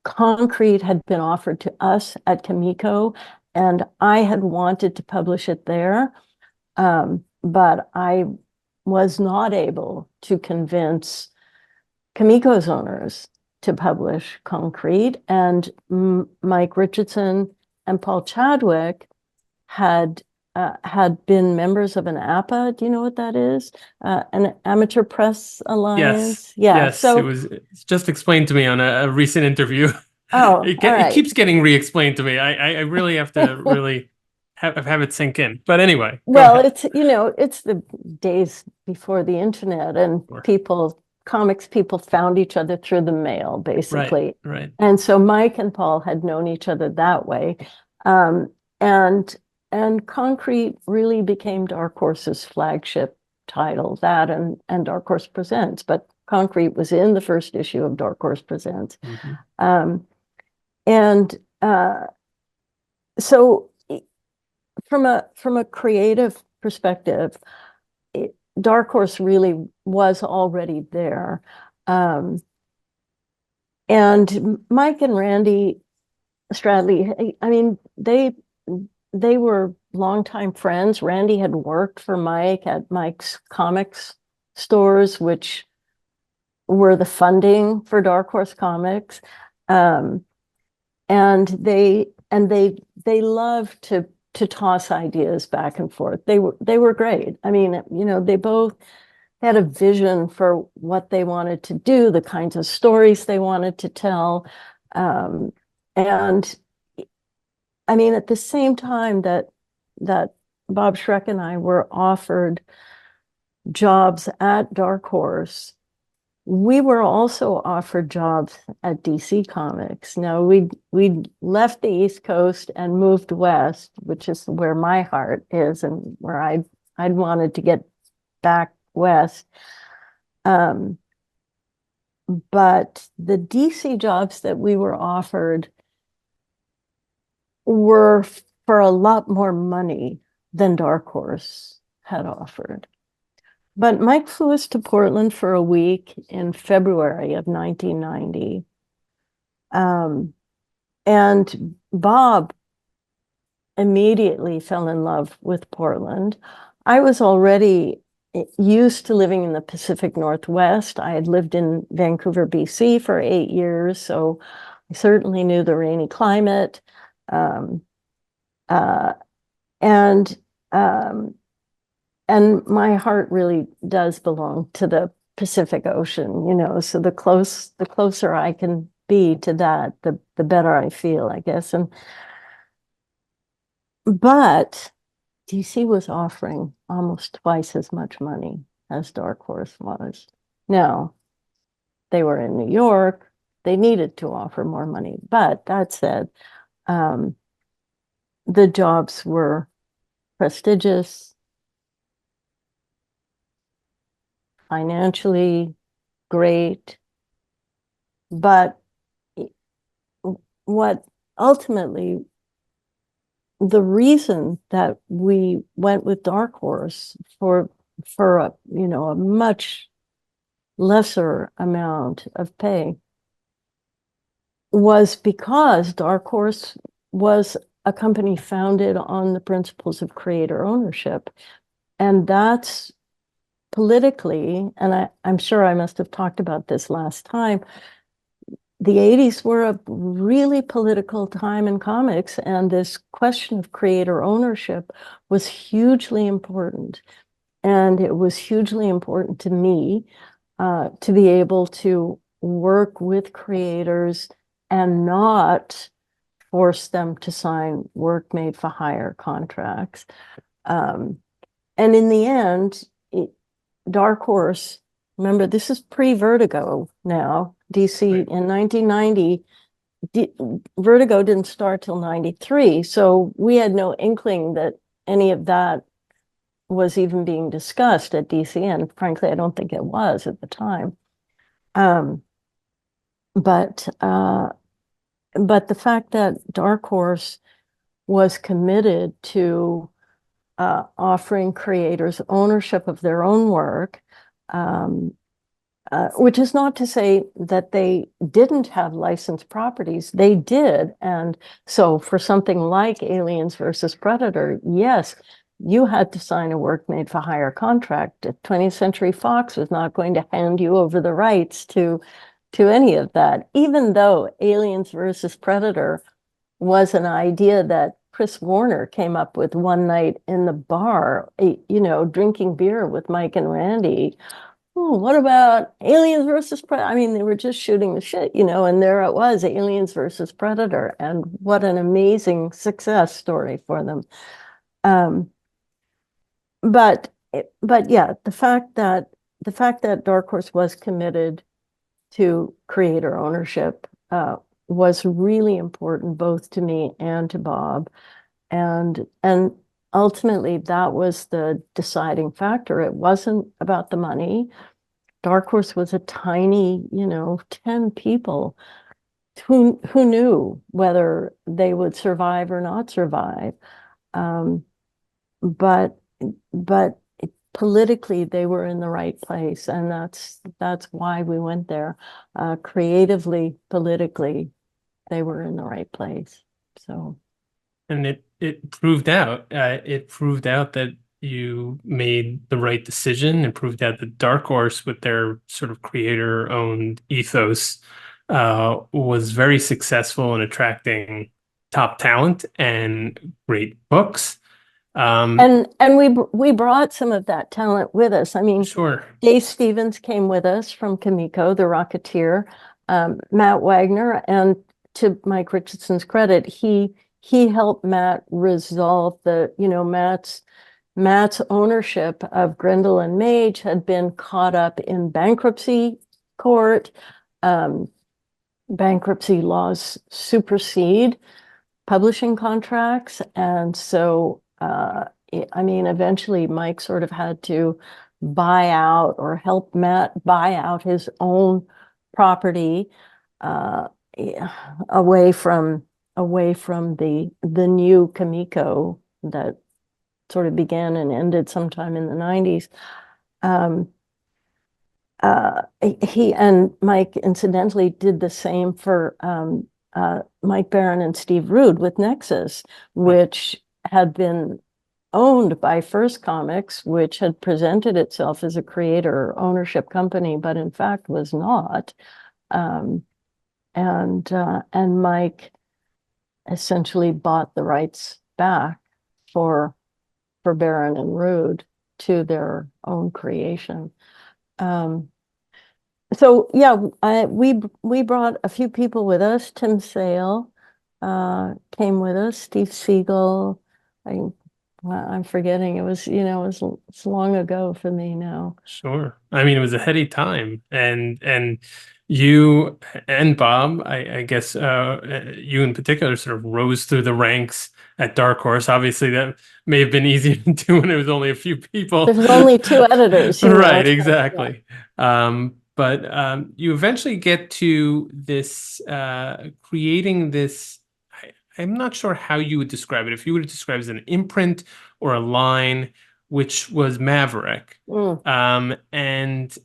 [SPEAKER 2] Concrete had been offered to us at Kimiko, and I had wanted to publish it there, but I was not able to convince Kimiko's owners to publish Concrete. And Mike Richardson and Paul Chadwick had been members of an APA. Do you know what that is? An Amateur Press Alliance.
[SPEAKER 1] Yes.
[SPEAKER 2] Yeah.
[SPEAKER 1] Yes.
[SPEAKER 2] So
[SPEAKER 1] it's just explained to me on a recent interview.
[SPEAKER 2] all
[SPEAKER 1] It
[SPEAKER 2] right.
[SPEAKER 1] keeps getting re-explained to me. I really have to really have it sink in. But anyway, go
[SPEAKER 2] Well,
[SPEAKER 1] ahead.
[SPEAKER 2] it's the days before the internet, and
[SPEAKER 1] Sure.
[SPEAKER 2] comics people found each other through the mail, basically.
[SPEAKER 1] Right.
[SPEAKER 2] And so Mike and Paul had known each other that way. And Concrete really became Dark Horse's flagship title, that and Dark Horse Presents. But Concrete was in the first issue of Dark Horse Presents.
[SPEAKER 1] Mm-hmm.
[SPEAKER 2] So from a creative perspective, Dark Horse really was already there. And Mike and Randy Stradley, they were longtime friends. Randy had worked for Mike at Mike's comics stores, which were the funding for Dark Horse Comics. And they love to to toss ideas back and forth. They were great. I mean, they both had a vision for what they wanted to do, the kinds of stories they wanted to tell. And I mean, at the same time that Bob Schreck and I were offered jobs at Dark Horse, we were also offered jobs at DC Comics. Now we'd left the East Coast and moved west, which is where my heart is and where I'd wanted to get back west. But the DC jobs that we were offered were for a lot more money than Dark Horse had offered. But Mike flew us to Portland for a week in February of 1990. And Bob immediately fell in love with Portland. I was already used to living in the Pacific Northwest. I had lived in Vancouver, BC for 8 years, so I certainly knew the rainy climate. Um, uh, and and my heart really does belong to the Pacific Ocean, so the closer I can be to that, the better I feel, I guess. But DC was offering almost twice as much money as Dark Horse was. Now, they were in New York. They needed to offer more money. But that said, the jobs were prestigious, financially great. But what ultimately, the reason that we went with Dark Horse for a much lesser amount of pay was because Dark Horse was a company founded on the principles of creator ownership. And that's politically, and I'm sure I must have talked about this last time, the 80s were a really political time in comics, and this question of creator ownership was hugely important. And it was hugely important to me to be able to work with creators and not force them to sign work made for hire contracts. And in the end, Dark Horse, remember, this is pre-Vertigo now, DC
[SPEAKER 1] Right.
[SPEAKER 2] in 1990. Vertigo didn't start till 93, so we had no inkling that any of that was even being discussed at DC, and frankly, I don't think it was at the time. But the fact that Dark Horse was committed to offering creators ownership of their own work, which is not to say that they didn't have licensed properties. They did. And so for something like Aliens versus Predator, yes, you had to sign a work made for hire contract. 20th Century Fox was not going to hand you over the rights to any of that, even though Aliens versus Predator was an idea that Chris Warner came up with one night in the bar, drinking beer with Mike and Randy. Oh, what about Aliens versus Predator? I mean, they were just shooting the shit, and there it was, Aliens versus Predator, and what an amazing success story for them. But yeah, the fact that Dark Horse was committed to creator ownership was really important both to me and to Bob, and ultimately that was the deciding factor. It wasn't about the money. Dark Horse was a tiny, 10 people who knew whether they would survive or not survive. But politically they were in the right place, and that's why we went there. Creatively, politically, they were in the right place. So,
[SPEAKER 1] And it proved out. It proved out that you made the right decision. It proved out that Dark Horse, with their sort of creator-owned ethos, was very successful in attracting top talent and great books.
[SPEAKER 2] And we brought some of that talent with us. I mean,
[SPEAKER 1] Sure.
[SPEAKER 2] Dave Stevens came with us from Kamiko, the Rocketeer, Matt Wagner, and to Mike Richardson's credit, he helped Matt resolve Matt's ownership of Grendel and Mage had been caught up in bankruptcy court. Bankruptcy laws supersede publishing contracts, and so I mean, eventually Mike sort of had to buy out or help Matt buy out his own property uh, away from the new Kamiko that sort of began and ended sometime in the 90s. Um, he and Mike incidentally did the same for Mike Barron and Steve Rude with Nexus, which had been owned by First Comics, which had presented itself as a creator ownership company, but in fact was not. Um, and Mike essentially bought the rights back for Barron and Rude to their own creation. So yeah, we brought a few people with us. Tim Sale came with us. Steve Siegel. I'm forgetting. It's long ago for me now.
[SPEAKER 1] Sure. I mean, it was a heady time, and you and Bob, I guess you in particular, sort of rose through the ranks at Dark Horse. Obviously, that may have been easier to do when it was only a few people.
[SPEAKER 2] There's only two editors,
[SPEAKER 1] Right,
[SPEAKER 2] Yeah.
[SPEAKER 1] exactly. But you eventually get to this creating this. I'm not sure how you would describe it. If you would describe it as an imprint or a line, which was Maverick.
[SPEAKER 2] Mm.
[SPEAKER 1] And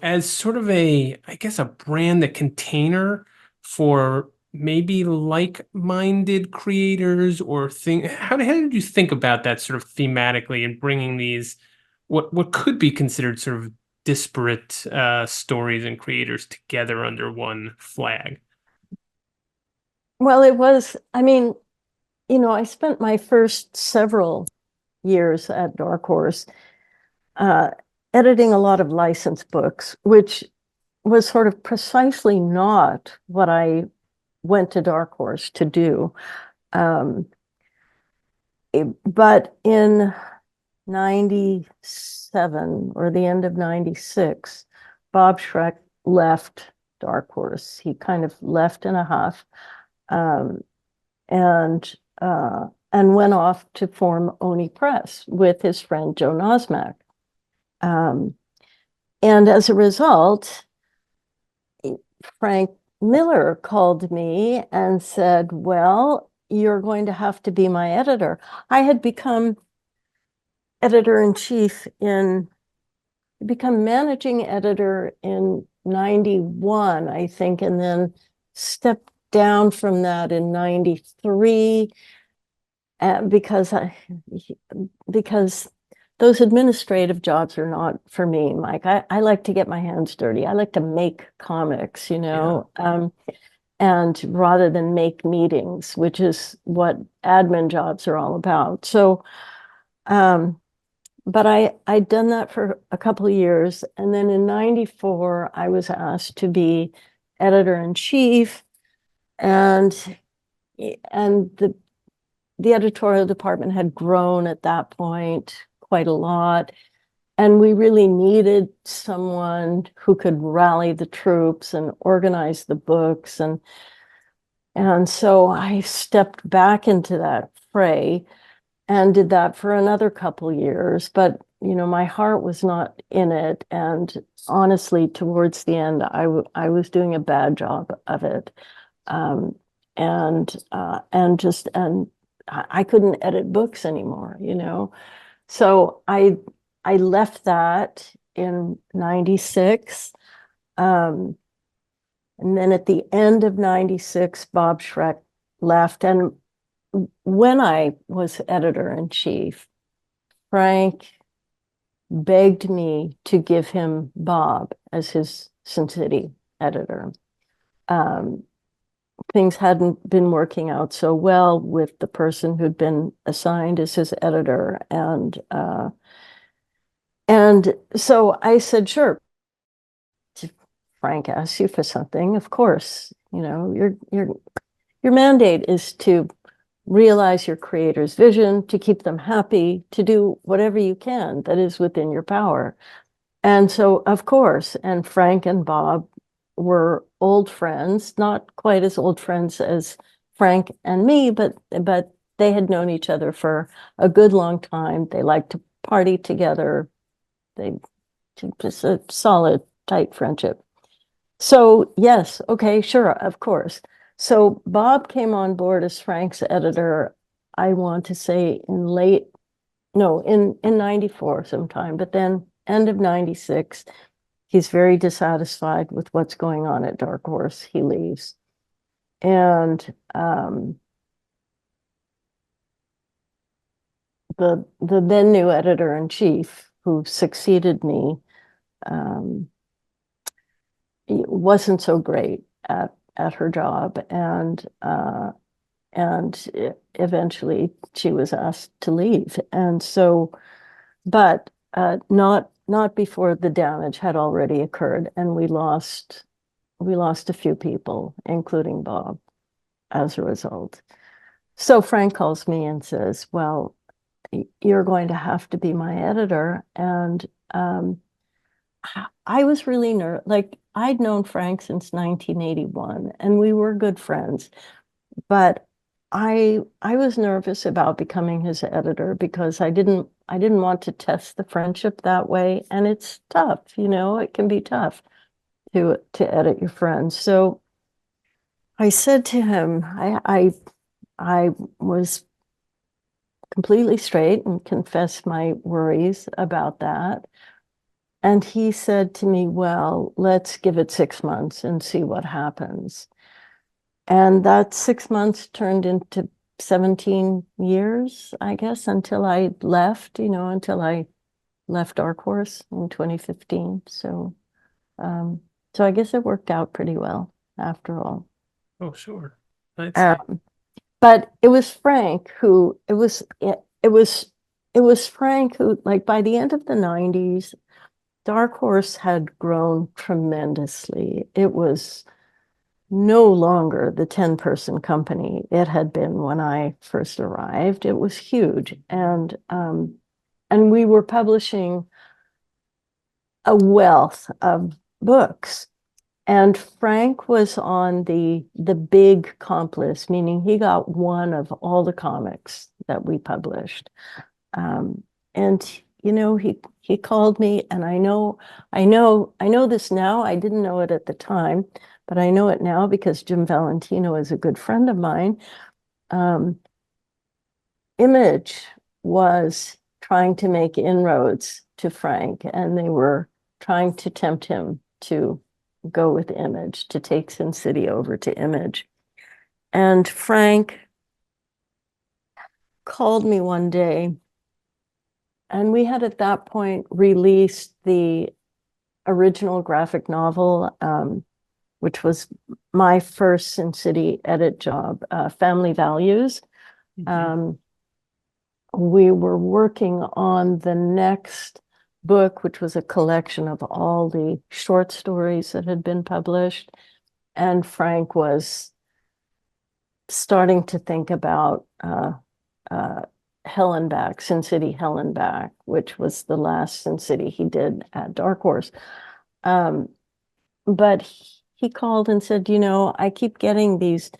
[SPEAKER 1] as sort of I guess, a brand, a container for maybe like-minded creators or how did you think about that sort of thematically and bringing these what could be considered sort of disparate stories and creators together under one flag?
[SPEAKER 2] Well, it was, I mean, I spent my first several years at Dark Horse uh, editing a lot of licensed books, which was sort of precisely not what I went to Dark Horse to do. Um, but in 97 or the end of 96, Bob Schreck left Dark Horse. He kind of left in a huff, um, and went off to form Oni Press with his friend Joe Nosmak. And as a result, Frank Miller called me and said, well, you're going to have to be my editor. I had become become managing editor in 91, I think, and then stepped down from that in 93 because those administrative jobs are not for me, Mike. I like to get my hands dirty. I like to make comics,
[SPEAKER 1] Yeah.
[SPEAKER 2] And rather than make meetings, which is what admin jobs are all about. So, but I'd done that for a couple of years. And then in 94, I was asked to be editor-in-chief, and the editorial department had grown at that point quite a lot. And we really needed someone who could rally the troops and organize the books. And so I stepped back into that fray and did that for another couple years. But, my heart was not in it. And honestly, towards the end, I was doing a bad job of it. Um, and I couldn't edit books anymore, So I left that in 96. And then at the end of 96, Bob Schreck left. And when I was editor-in-chief, Frank begged me to give him Bob as his Sin City editor. Um, things hadn't been working out so well with the person who'd been assigned as his editor. And so I said, sure, if Frank asks you for something, of course, your mandate is to realize your creator's vision, to keep them happy, to do whatever you can that is within your power. And so, of course, and Frank and Bob were old friends, not quite as old friends as Frank and me, but they had known each other for a good long time. They liked to party together. They just a solid, tight friendship. So yes, okay, sure, of course. So Bob came on board as Frank's editor, I want to say in 94 sometime, but then end of 96, he's very dissatisfied with what's going on at Dark Horse. He leaves. And the then new editor-in-chief who succeeded me wasn't so great at her job, and eventually she was asked to leave. And so, but not before the damage had already occurred, and we lost a few people, including Bob, as a result. So Frank calls me and says, well, you're going to have to be my editor. And I was really nervous. Like, I'd known Frank since 1981, and we were good friends. But I was nervous about becoming his editor because I didn't want to test the friendship that way. And it's tough, it can be tough to edit your friends. So I said to him, I was completely straight and confessed my worries about that. And he said to me, well, let's give it 6 months and see what happens. And that 6 months turned into 17 years, I guess, until I left, until I left Dark Horse in 2015. So I guess it worked out pretty well after all.
[SPEAKER 1] Oh, sure. That's
[SPEAKER 2] But it was Frank who, it was Frank who, like, by the end of the 90s, Dark Horse had grown tremendously. It was no longer the 10-person company it had been when I first arrived. It was huge. And we were publishing a wealth of books. And Frank was on the big comp list, meaning he got one of all the comics that we published. And he called me, and I know this now. I didn't know it at the time, but I know it now because Jim Valentino is a good friend of mine. Image was trying to make inroads to Frank, and they were trying to tempt him to go with Image, to take Sin City over to Image. And Frank called me one day, and we had at that point released the original graphic novel, which was my first Sin City edit job, Family Values. We were working on the next book, which was a collection of all the short stories that had been published. And Frank was starting to think about Hell and Back, Sin City Hell and Back, which was the last Sin City he did at Dark Horse. But he called and said, I keep getting these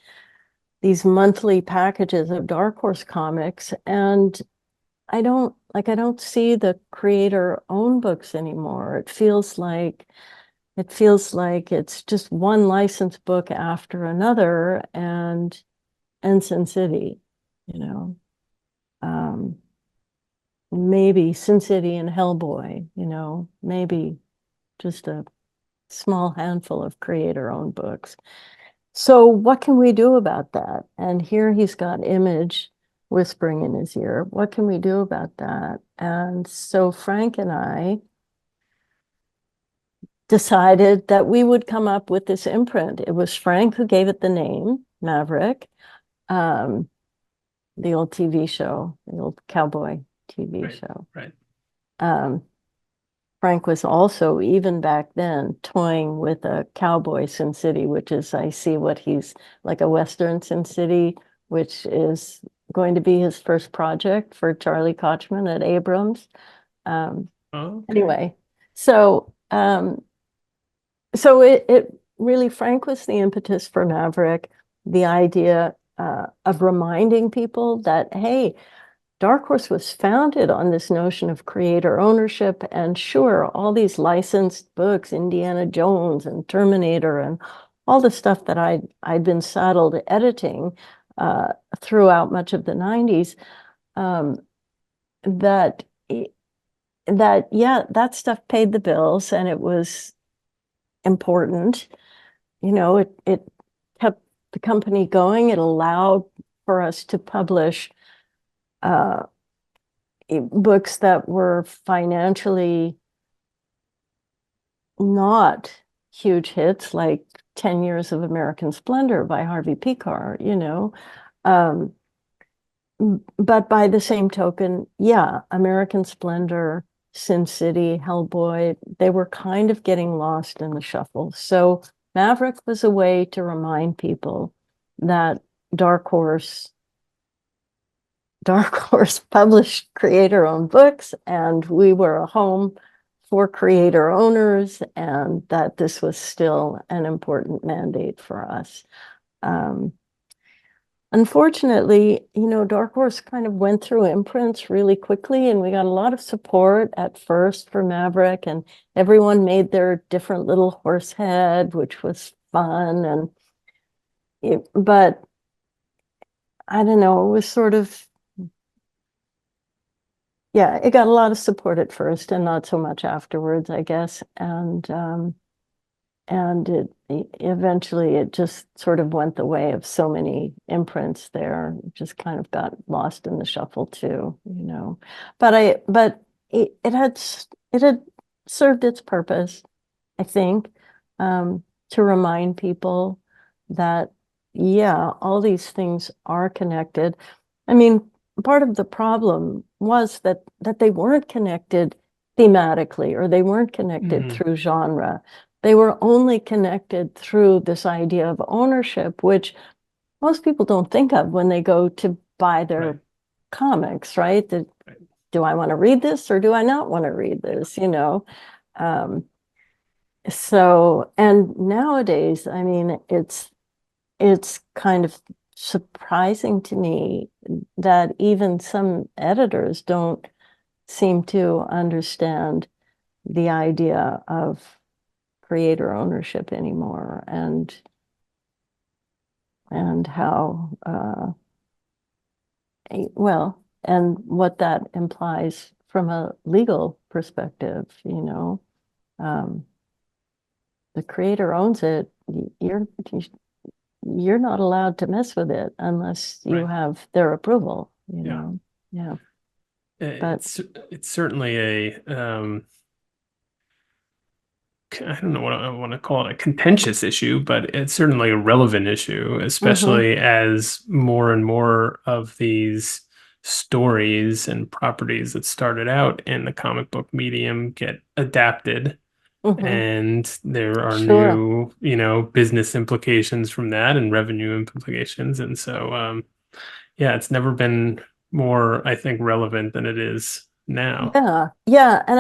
[SPEAKER 2] monthly packages of Dark Horse comics, and I don't see the creator own books anymore. It feels like it's just one licensed book after another, and Sin City, maybe Sin City and Hellboy, maybe just a small handful of creator-owned books. So what can we do about that? And here he's got Image whispering in his ear. What can we do about that? And so Frank and I decided that we would come up with this imprint. It was Frank who gave it the name. Maverick, the old TV show, the old cowboy TV
[SPEAKER 1] Right.
[SPEAKER 2] show.
[SPEAKER 1] Right.
[SPEAKER 2] Um, Frank was also, even back then, toying with a cowboy Sin City, which is, I see what he's like, a Western Sin City, which is going to be his first project for Charlie Kochman at Abrams.
[SPEAKER 1] Okay.
[SPEAKER 2] Anyway, so so it really, Frank was the impetus for Maverick, the idea of reminding people that, hey, Dark Horse was founded on this notion of creator ownership, and sure, all these licensed books, Indiana Jones and Terminator and all the stuff that I'd been saddled editing throughout much of the 90s, um, that yeah, that stuff paid the bills and it was important. It kept the company going. It allowed for us to publish books that were financially not huge hits, like 10 Years of American Splendor by Harvey Pekar, Um, but by the same token, yeah, American Splendor, Sin City, Hellboy, they were kind of getting lost in the shuffle. So Maverick was a way to remind people that Dark Horse Dark Horse published creator-owned books, and we were a home for creator owners, and that this was still an important mandate for us. Unfortunately, Dark Horse kind of went through imprints really quickly, and we got a lot of support at first for Maverick, and everyone made their different little horse head, which was fun. But I don't know, it was sort of, yeah, it got a lot of support at first and not so much afterwards, I guess. And eventually it just sort of went the way of so many imprints there. It just kind of got lost in the shuffle too. But it had served its purpose, I think, to remind people that, yeah, all these things are connected. I mean, part of the problem was that they weren't connected thematically, or they weren't connected
[SPEAKER 1] Mhm.
[SPEAKER 2] through genre. They were only connected through this idea of ownership, which most people don't think of when they go to buy their
[SPEAKER 1] Right.
[SPEAKER 2] comics, right?
[SPEAKER 1] Right.
[SPEAKER 2] Do I want to read this or do I not want to read this? Um, and nowadays, I mean, it's kind of surprising to me that even some editors don't seem to understand the idea of creator ownership anymore, and how well, and what that implies from a legal perspective. Um, the creator owns it. You're not allowed to mess with it unless you
[SPEAKER 1] Right.
[SPEAKER 2] have their approval,
[SPEAKER 1] Yeah.
[SPEAKER 2] Yeah. But
[SPEAKER 1] It's certainly I don't know what I want to call it, a contentious issue, but it's certainly a relevant issue,
[SPEAKER 2] mhm,
[SPEAKER 1] especially as more and more of these stories and properties that started out in the comic book medium get adapted.
[SPEAKER 2] mhm,
[SPEAKER 1] And there are
[SPEAKER 2] sure.
[SPEAKER 1] new, business implications from that and revenue implications. And so, yeah, it's never been more, I think, relevant than it is now.
[SPEAKER 2] Yeah, yeah. And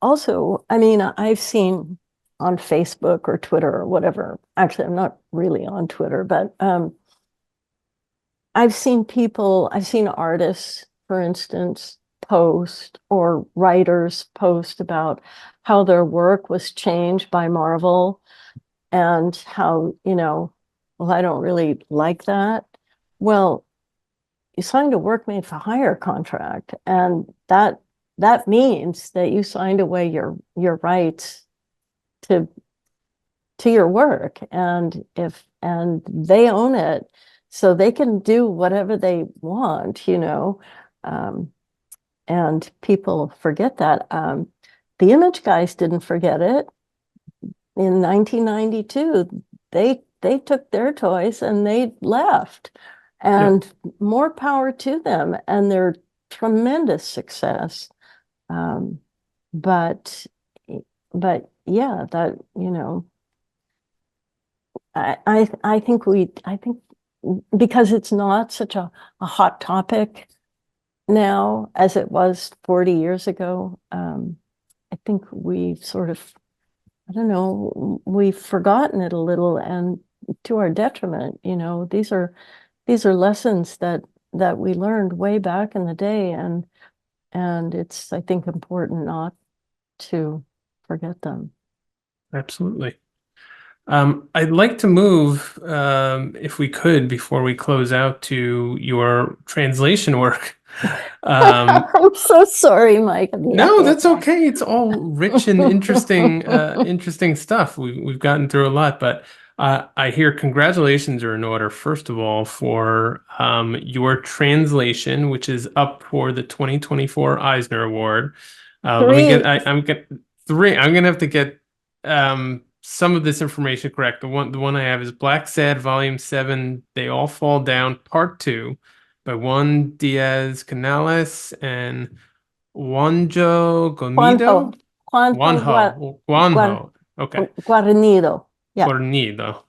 [SPEAKER 2] also, I mean, I've seen on Facebook or Twitter or whatever. Actually, I'm not really on Twitter, but I've seen artists, for instance, post, or writers post about how their work was changed by Marvel, and how, well, I don't really like that. Well, you signed a work made for hire contract, and that means that you signed away your rights to your work, and they own it, so they can do whatever they want. um, and people forget that. The Image guys didn't forget it. In 1992, they they took their toys and they left. And more power to them, and they're tremendous success. Um, but yeah, that, I think because it's not such a hot topic now as it was 40 years ago, I think we've sort of, I don't know, we've forgotten it a little, and to our detriment. These are lessons that we learned way back in the day, and it's, I think, important not to forget them.
[SPEAKER 1] Absolutely. I'd like to move, if we could, before we close out, to your translation work.
[SPEAKER 2] I'm so sorry, Mike.
[SPEAKER 1] No, that's okay. It's all rich and interesting, interesting stuff. We've gotten through a lot, but I hear congratulations are in order, first of all, for your translation, which is up for the 2024 Eisner Award. Let me
[SPEAKER 2] Three.
[SPEAKER 1] get. I'm get three. I'm gonna have to get some of this information correct. The one I have is Blacksad, Volume 7. They All Fall Down, Part 2, by Juan Diaz Canales and Juanjo Gonido? Juanjo. Okay.
[SPEAKER 2] Guarnido. Yeah.
[SPEAKER 1] Fornido.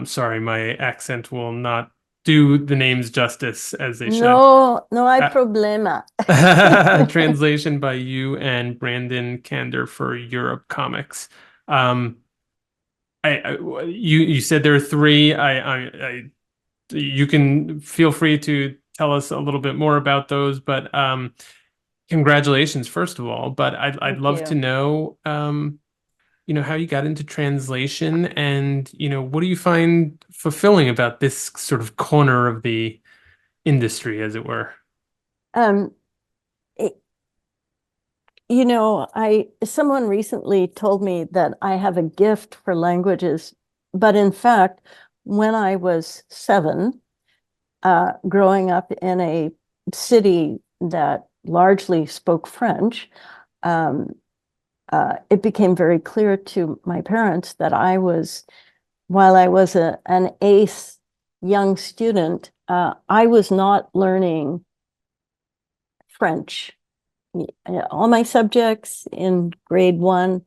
[SPEAKER 1] Sorry, my accent will not do the names justice as they should.
[SPEAKER 2] No hay problema.
[SPEAKER 1] Translation by you and Brandon Kander for Europe Comics. You said there are three. You can feel free to tell us a little bit more about those, but congratulations, first of all. But I'd love to know, how you got into translation, and what do you find fulfilling about this sort of corner of the industry, as it were?
[SPEAKER 2] Um, someone recently told me that I have a gift for languages, but in fact, when I was 7, growing up in a city that largely spoke French, it became very clear to my parents that while I was an ace young student, I was not learning French. All my subjects in grade 1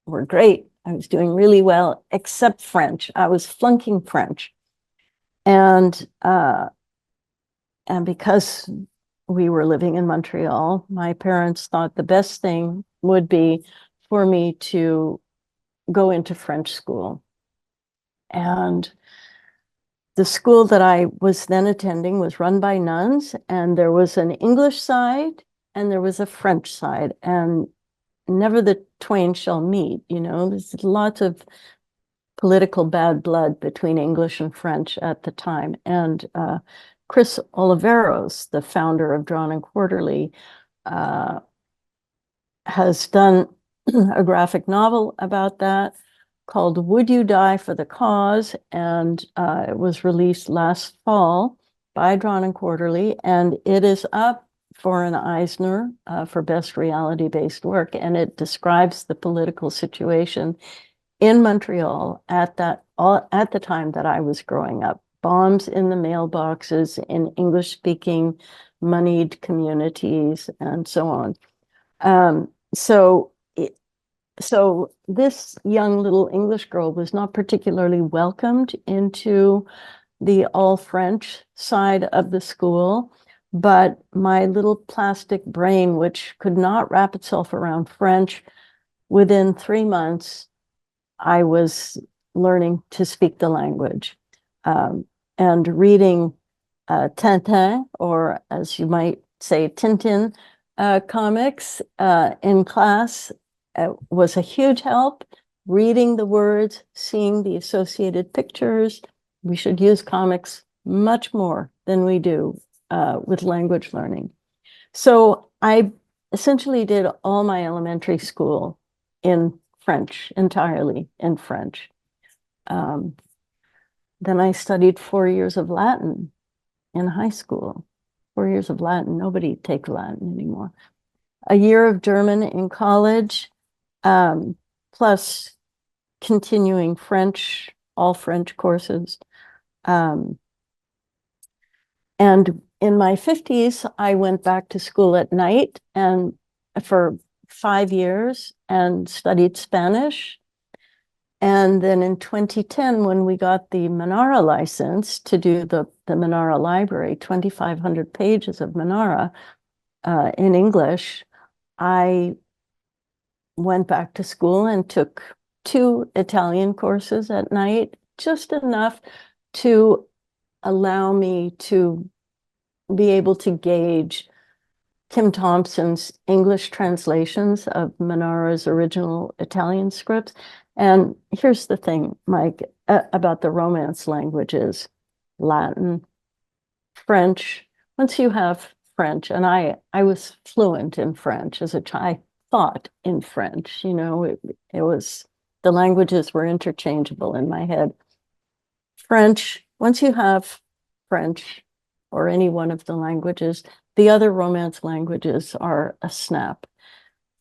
[SPEAKER 2] were great. I was doing really well, except French. I was flunking French. And because we were living in Montreal, my parents thought the best thing would be for me to go into French school. And the school that I was then attending was run by nuns, and there was an English side and there was a French side, and never the twain shall meet. There's lots of political bad blood between English and French at the time. And Chris Oliveros, the founder of Drawn and Quarterly, has done a graphic novel about that called Would You Die for the Cause? And it was released last fall by Drawn and Quarterly, and it is up for an Eisner for best reality-based work, and it describes the political situation in Montreal at the time that I was growing up. Bombs in the mailboxes in English-speaking, moneyed communities, and so on. So this young little English girl was not particularly welcomed into the all French side of the school, but my little plastic brain, which could not wrap itself around French, within 3 months, I was learning to speak the language. And reading Tintin, or as you might say, Tintin comics in class was a huge help. Reading the words, seeing the associated pictures. We should use comics much more than we do with language learning. So I essentially did all my elementary school in French, entirely in French. Then I studied 4 years of Latin in high school. 4 years of Latin. Nobody takes Latin anymore. A year of German in college, plus continuing French all French courses. And in my 50s, I went back to school at night and for 5 years and studied Spanish. And then in 2010, when we got the Manara license to do the Manara library, 2,500 pages of Manara in English, I went back to school and took 2 Italian courses at night, just enough to allow me to be able to gauge Kim Thompson's English translations of Manara's original Italian scripts. And here's the thing, Mike, about the Romance languages, Latin, French. Once you have French, and I was fluent in French as a child, I thought in French, it was, the languages were interchangeable in my head. French, once you have French or any one of the languages, the other Romance languages are a snap.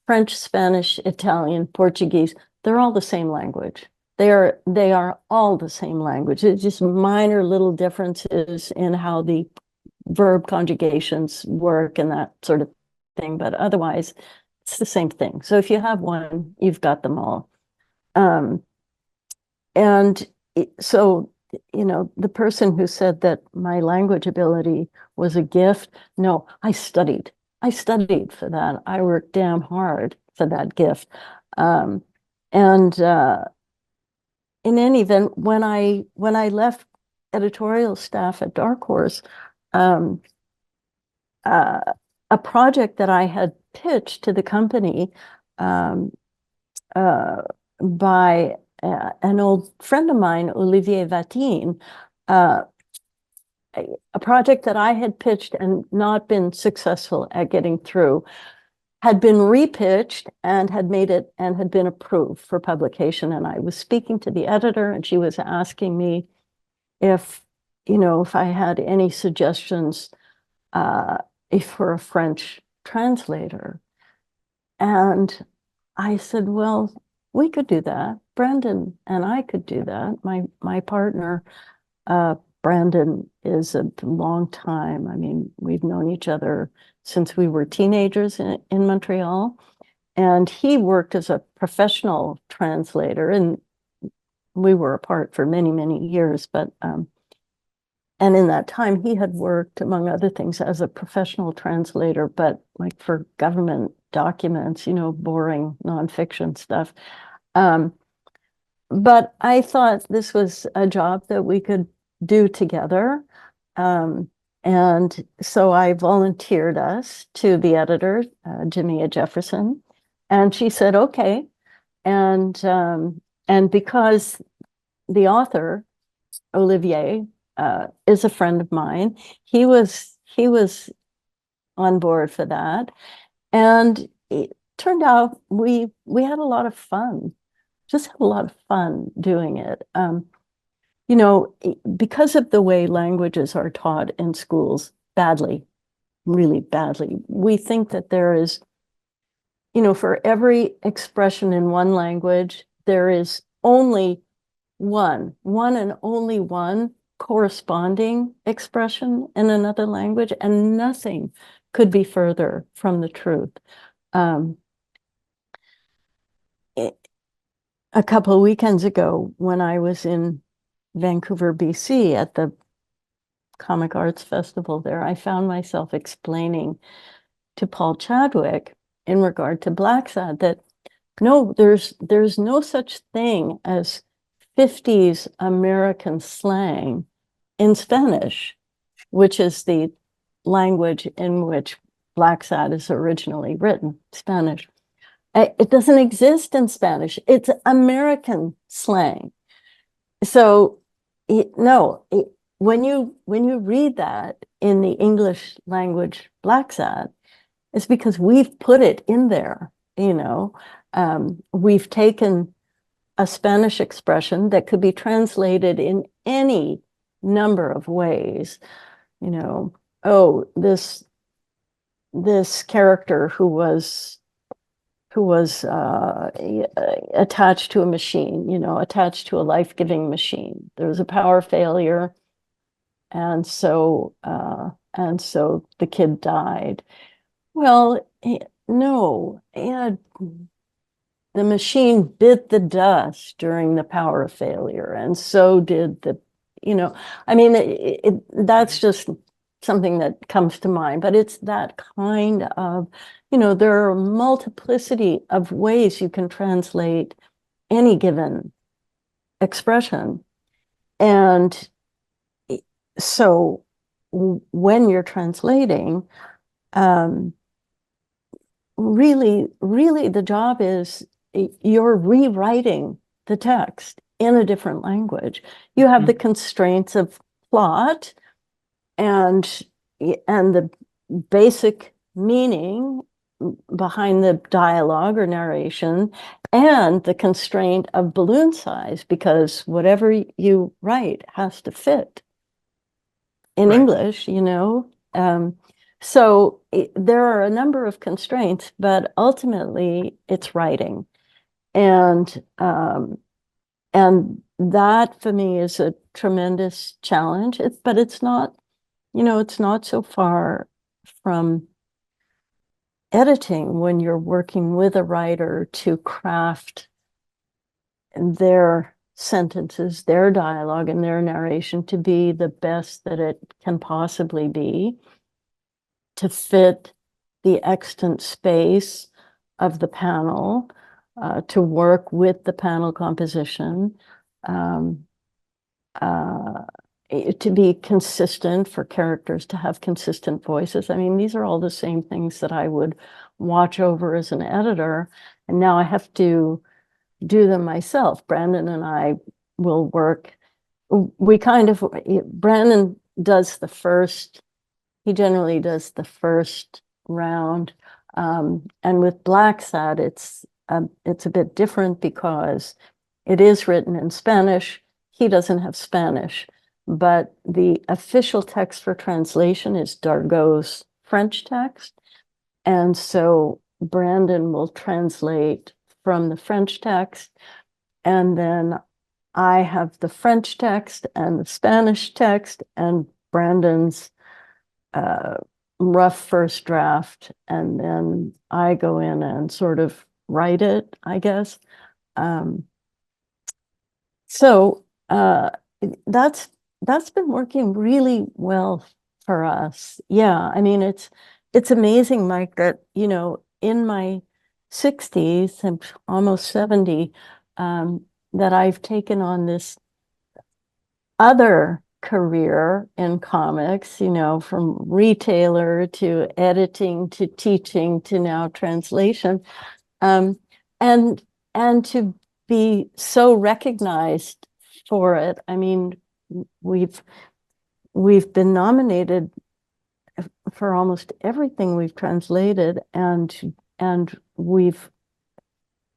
[SPEAKER 2] French, Spanish, Italian, Portuguese, they're all the same language. They are all the same language. It's just minor little differences in how the verb conjugations work and that sort of thing, but otherwise it's the same thing. So if you have one, you've got them all. So the person who said that my language ability was a gift, no, I studied for that. I worked damn hard for that gift. In any event, when I left editorial staff at Dark Horse, a project that I had pitched to the company by an old friend of mine, Olivier Vatine, a project that I had pitched and not been successful at getting through, had been repitched and had been approved for publication. And I was speaking to the editor, and she was asking me if I had any suggestions for a French translator. And I said, well, we could do that. Brandon and I could do that. My partner, Brandon, is a long time. I mean, we've known each other since we were teenagers in Montreal. And he worked as a professional translator, and we were apart for many, many years. But and in that time, he had worked, among other things, as a professional translator, but like for government documents, boring nonfiction stuff. But I thought this was a job that we could do together. And so I volunteered us to the editor, Jamia Jefferson, and she said, okay. And because the author, Olivier, is a friend of mine, he was on board for that. And it turned out we had a lot of fun, just had a lot of fun doing it. Because of the way languages are taught in schools, badly, really badly, we think that there is, for every expression in one language, there is only one and only one corresponding expression in another language, and nothing could be further from the truth. A couple of weekends ago, when I was in Vancouver, BC, at the Comic Arts Festival there, I found myself explaining to Paul Chadwick in regard to Blacksad that no, there's no such thing as 50s American slang in Spanish, which is the language in which Blacksad is originally written, Spanish. It doesn't exist in Spanish. It's American slang. So when you read that in the English language Blacksad, it's because we've put it in there. We've taken a Spanish expression that could be translated in any number of ways. Oh, this character who was who was attached to a machine, attached to a life-giving machine. There was a power failure, and so the kid died. Well, no, the machine bit the dust during the power failure, and so did I mean, that's just something that comes to mind, but it's that kind of, there are a multiplicity of ways you can translate any given expression. And so when you're translating, um, really the job is you're rewriting the text in a different language. You have the constraints of plot and the basic meaning behind the dialogue or narration, and the constraint of balloon size, because whatever you write has to fit in English, so there are a number of constraints, but ultimately it's writing. And that for me is a tremendous challenge. But it's not, it's not so far from editing when you're working with a writer to craft their sentences, their dialogue, and their narration to be the best that it can possibly be, to fit the extant space of the panel, to work with the panel composition, to be consistent, for characters to have consistent voices. I mean, these are all the same things that I would watch over as an editor, and now I have to do them myself. Brandon and I will work. Brandon does the first, he generally does the first round. And with Blacksad, it's a bit different because it is written in Spanish. He doesn't have Spanish, but the official text for translation is Dargaud's French text. And so Brandon will translate from the French text, and then I have the French text and the Spanish text and Brandon's rough first draft, and then I go in and sort of write it, I guess. So that's been working really well for us. Yeah, I mean, it's amazing, Mike, that in my 60s and almost 70, that I've taken on this other career in comics, from retailer to editing to teaching to now translation, and to be so recognized for it. I mean, we've been nominated for almost everything we've translated, and we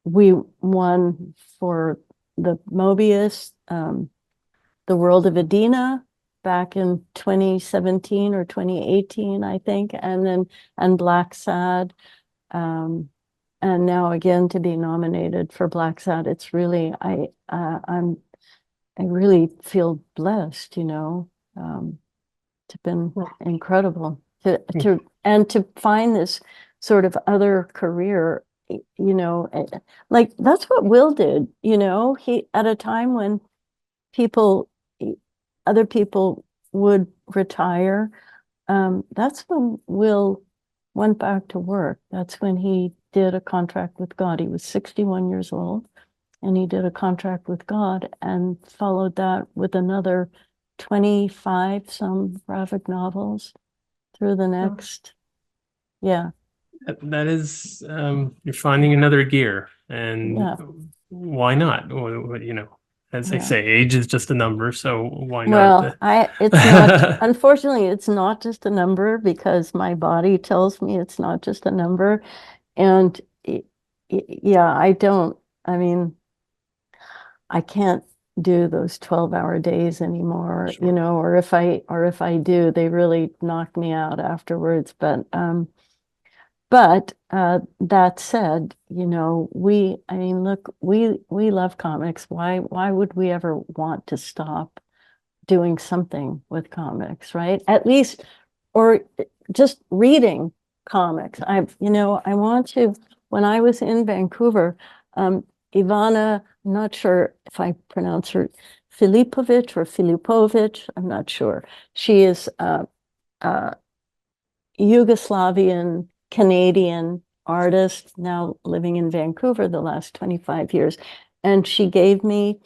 [SPEAKER 2] won for the Mobius, The World of Edina, back in 2017 or 2018, I think, and Blacksad, and now again to be nominated for Blacksad. It's really, I really feel blessed, it's been incredible to find this sort of other career, like that's what Will did, he, at a time when other people would retire, that's when Will went back to work. That's when he did a contract with God. He was 61 years old, and he did a contract with God and followed that with another 25 some graphic novels through the next, yeah.
[SPEAKER 1] That is, you're finding another gear, and
[SPEAKER 2] Yeah.
[SPEAKER 1] why not? As they say, age is just a number, so why
[SPEAKER 2] Well,
[SPEAKER 1] not?
[SPEAKER 2] it's not, unfortunately, it's not just a number, because my body tells me it's not just a number. And yeah, I mean, I can't do those 12-hour days anymore,
[SPEAKER 1] Sure.
[SPEAKER 2] or if I do, they really knock me out afterwards. But But that said, I mean, look, we love comics. Why would we ever want to stop doing something with comics, right? At least, or just reading comics. I want to, when I was in Vancouver, Ivana, I'm not sure if I pronounce her Filipovic, I'm not sure. She is a Yugoslavian Canadian artist, now living in Vancouver the last 25 years. And she gave me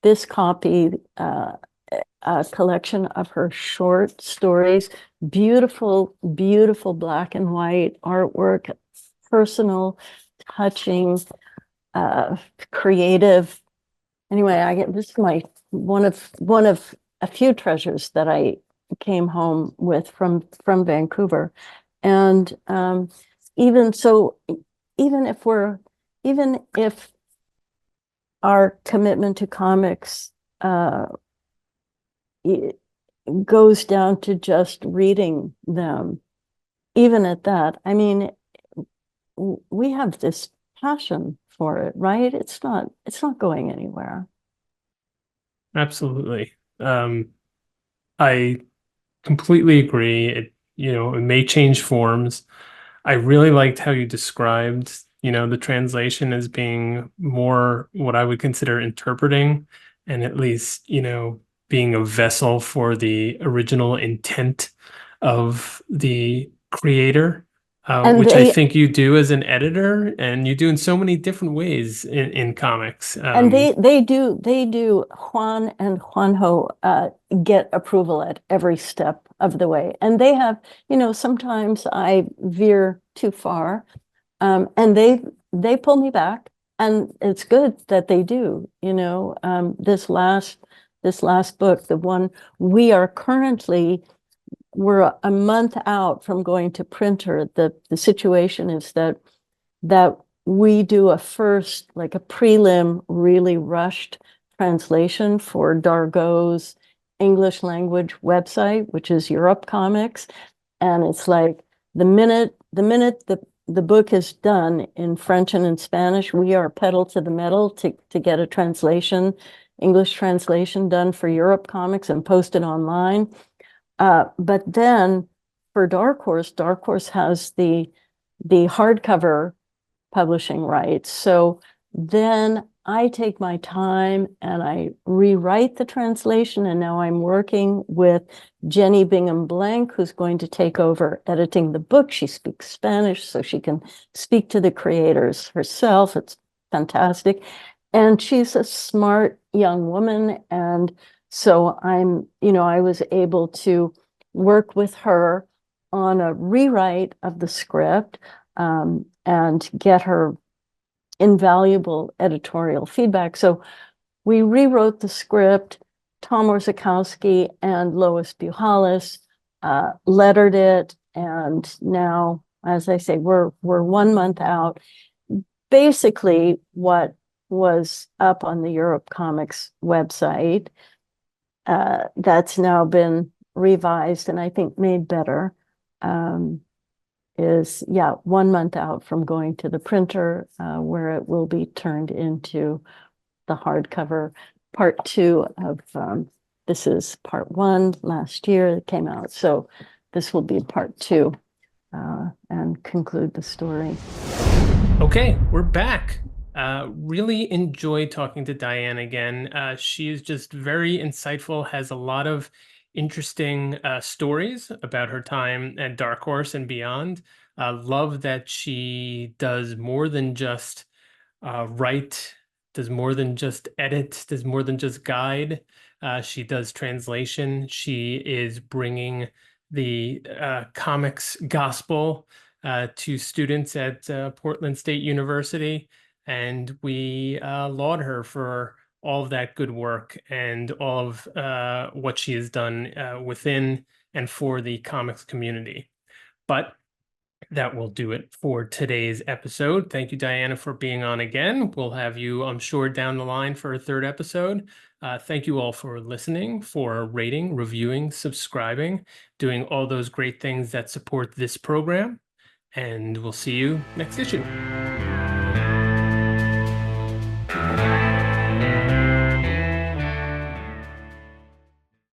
[SPEAKER 2] this copy, a collection of her short stories, beautiful, beautiful black and white artwork, personal, touching, creative. Anyway, I get this is my one of a few treasures that I came home with from Vancouver. And even so, even if we're even if our commitment to comics it goes down to just reading them, even at that, I mean, we have this passion for it, right? It's not going anywhere.
[SPEAKER 1] Absolutely. I completely agree. It may change forms. I really liked how you described, the translation as being more what I would consider interpreting and at least, being a vessel for the original intent of the creator,
[SPEAKER 2] And
[SPEAKER 1] which I
[SPEAKER 2] they
[SPEAKER 1] think you do as an editor and you do in so many different ways in comics.
[SPEAKER 2] And they do Juan and Juanjo get approval at every step of the way. And they have, sometimes I veer too far, and they pull me back. And it's good that they do, this last book, the one we are currently we're a month out from going to printer. The situation is that we do a first, like a prelim, really rushed translation for Dargaud's English language website, which is Europe Comics. And it's like the minute the book is done in French and in Spanish, we are pedal to the metal to get a translation, English translation done for Europe Comics and posted online. But then for Dark Horse has the hardcover publishing rights. So then I take my time and I rewrite the translation. And now I'm working with Jenny Bingham Blank, who's going to take over editing the book. She speaks Spanish, so she can speak to the creators herself. It's fantastic. And she's a smart young woman. And so I was able to work with her on a rewrite of the script, and get her invaluable editorial feedback. So we rewrote the script. Tom Orzechowski and Lois Buhalis lettered it, and now, as I say, we're 1 month out. Basically, what was up on the Europe Comics website, that's now been revised and I think made better, is 1 month out from going to the printer, where it will be turned into the hardcover. Part two of this is part one last year it came out, so this will be part two, and conclude the story.
[SPEAKER 1] Okay, we're back. Really enjoyed talking to Diane again. She is just very insightful, has a lot of interesting stories about her time at Dark Horse and beyond. Love that she does more than just write, does more than just edit, does more than just guide. She does translation. She is bringing the comics gospel to students at Portland State University. And we laud her for all of that good work and all of what she has done within and for the comics community. But that will do it for today's episode. Thank you, Diana, for being on again. We'll have you, I'm sure, down the line for a third episode. Thank you all for listening, for rating, reviewing, subscribing, doing all those great things that support this program. and we'll see you next issue.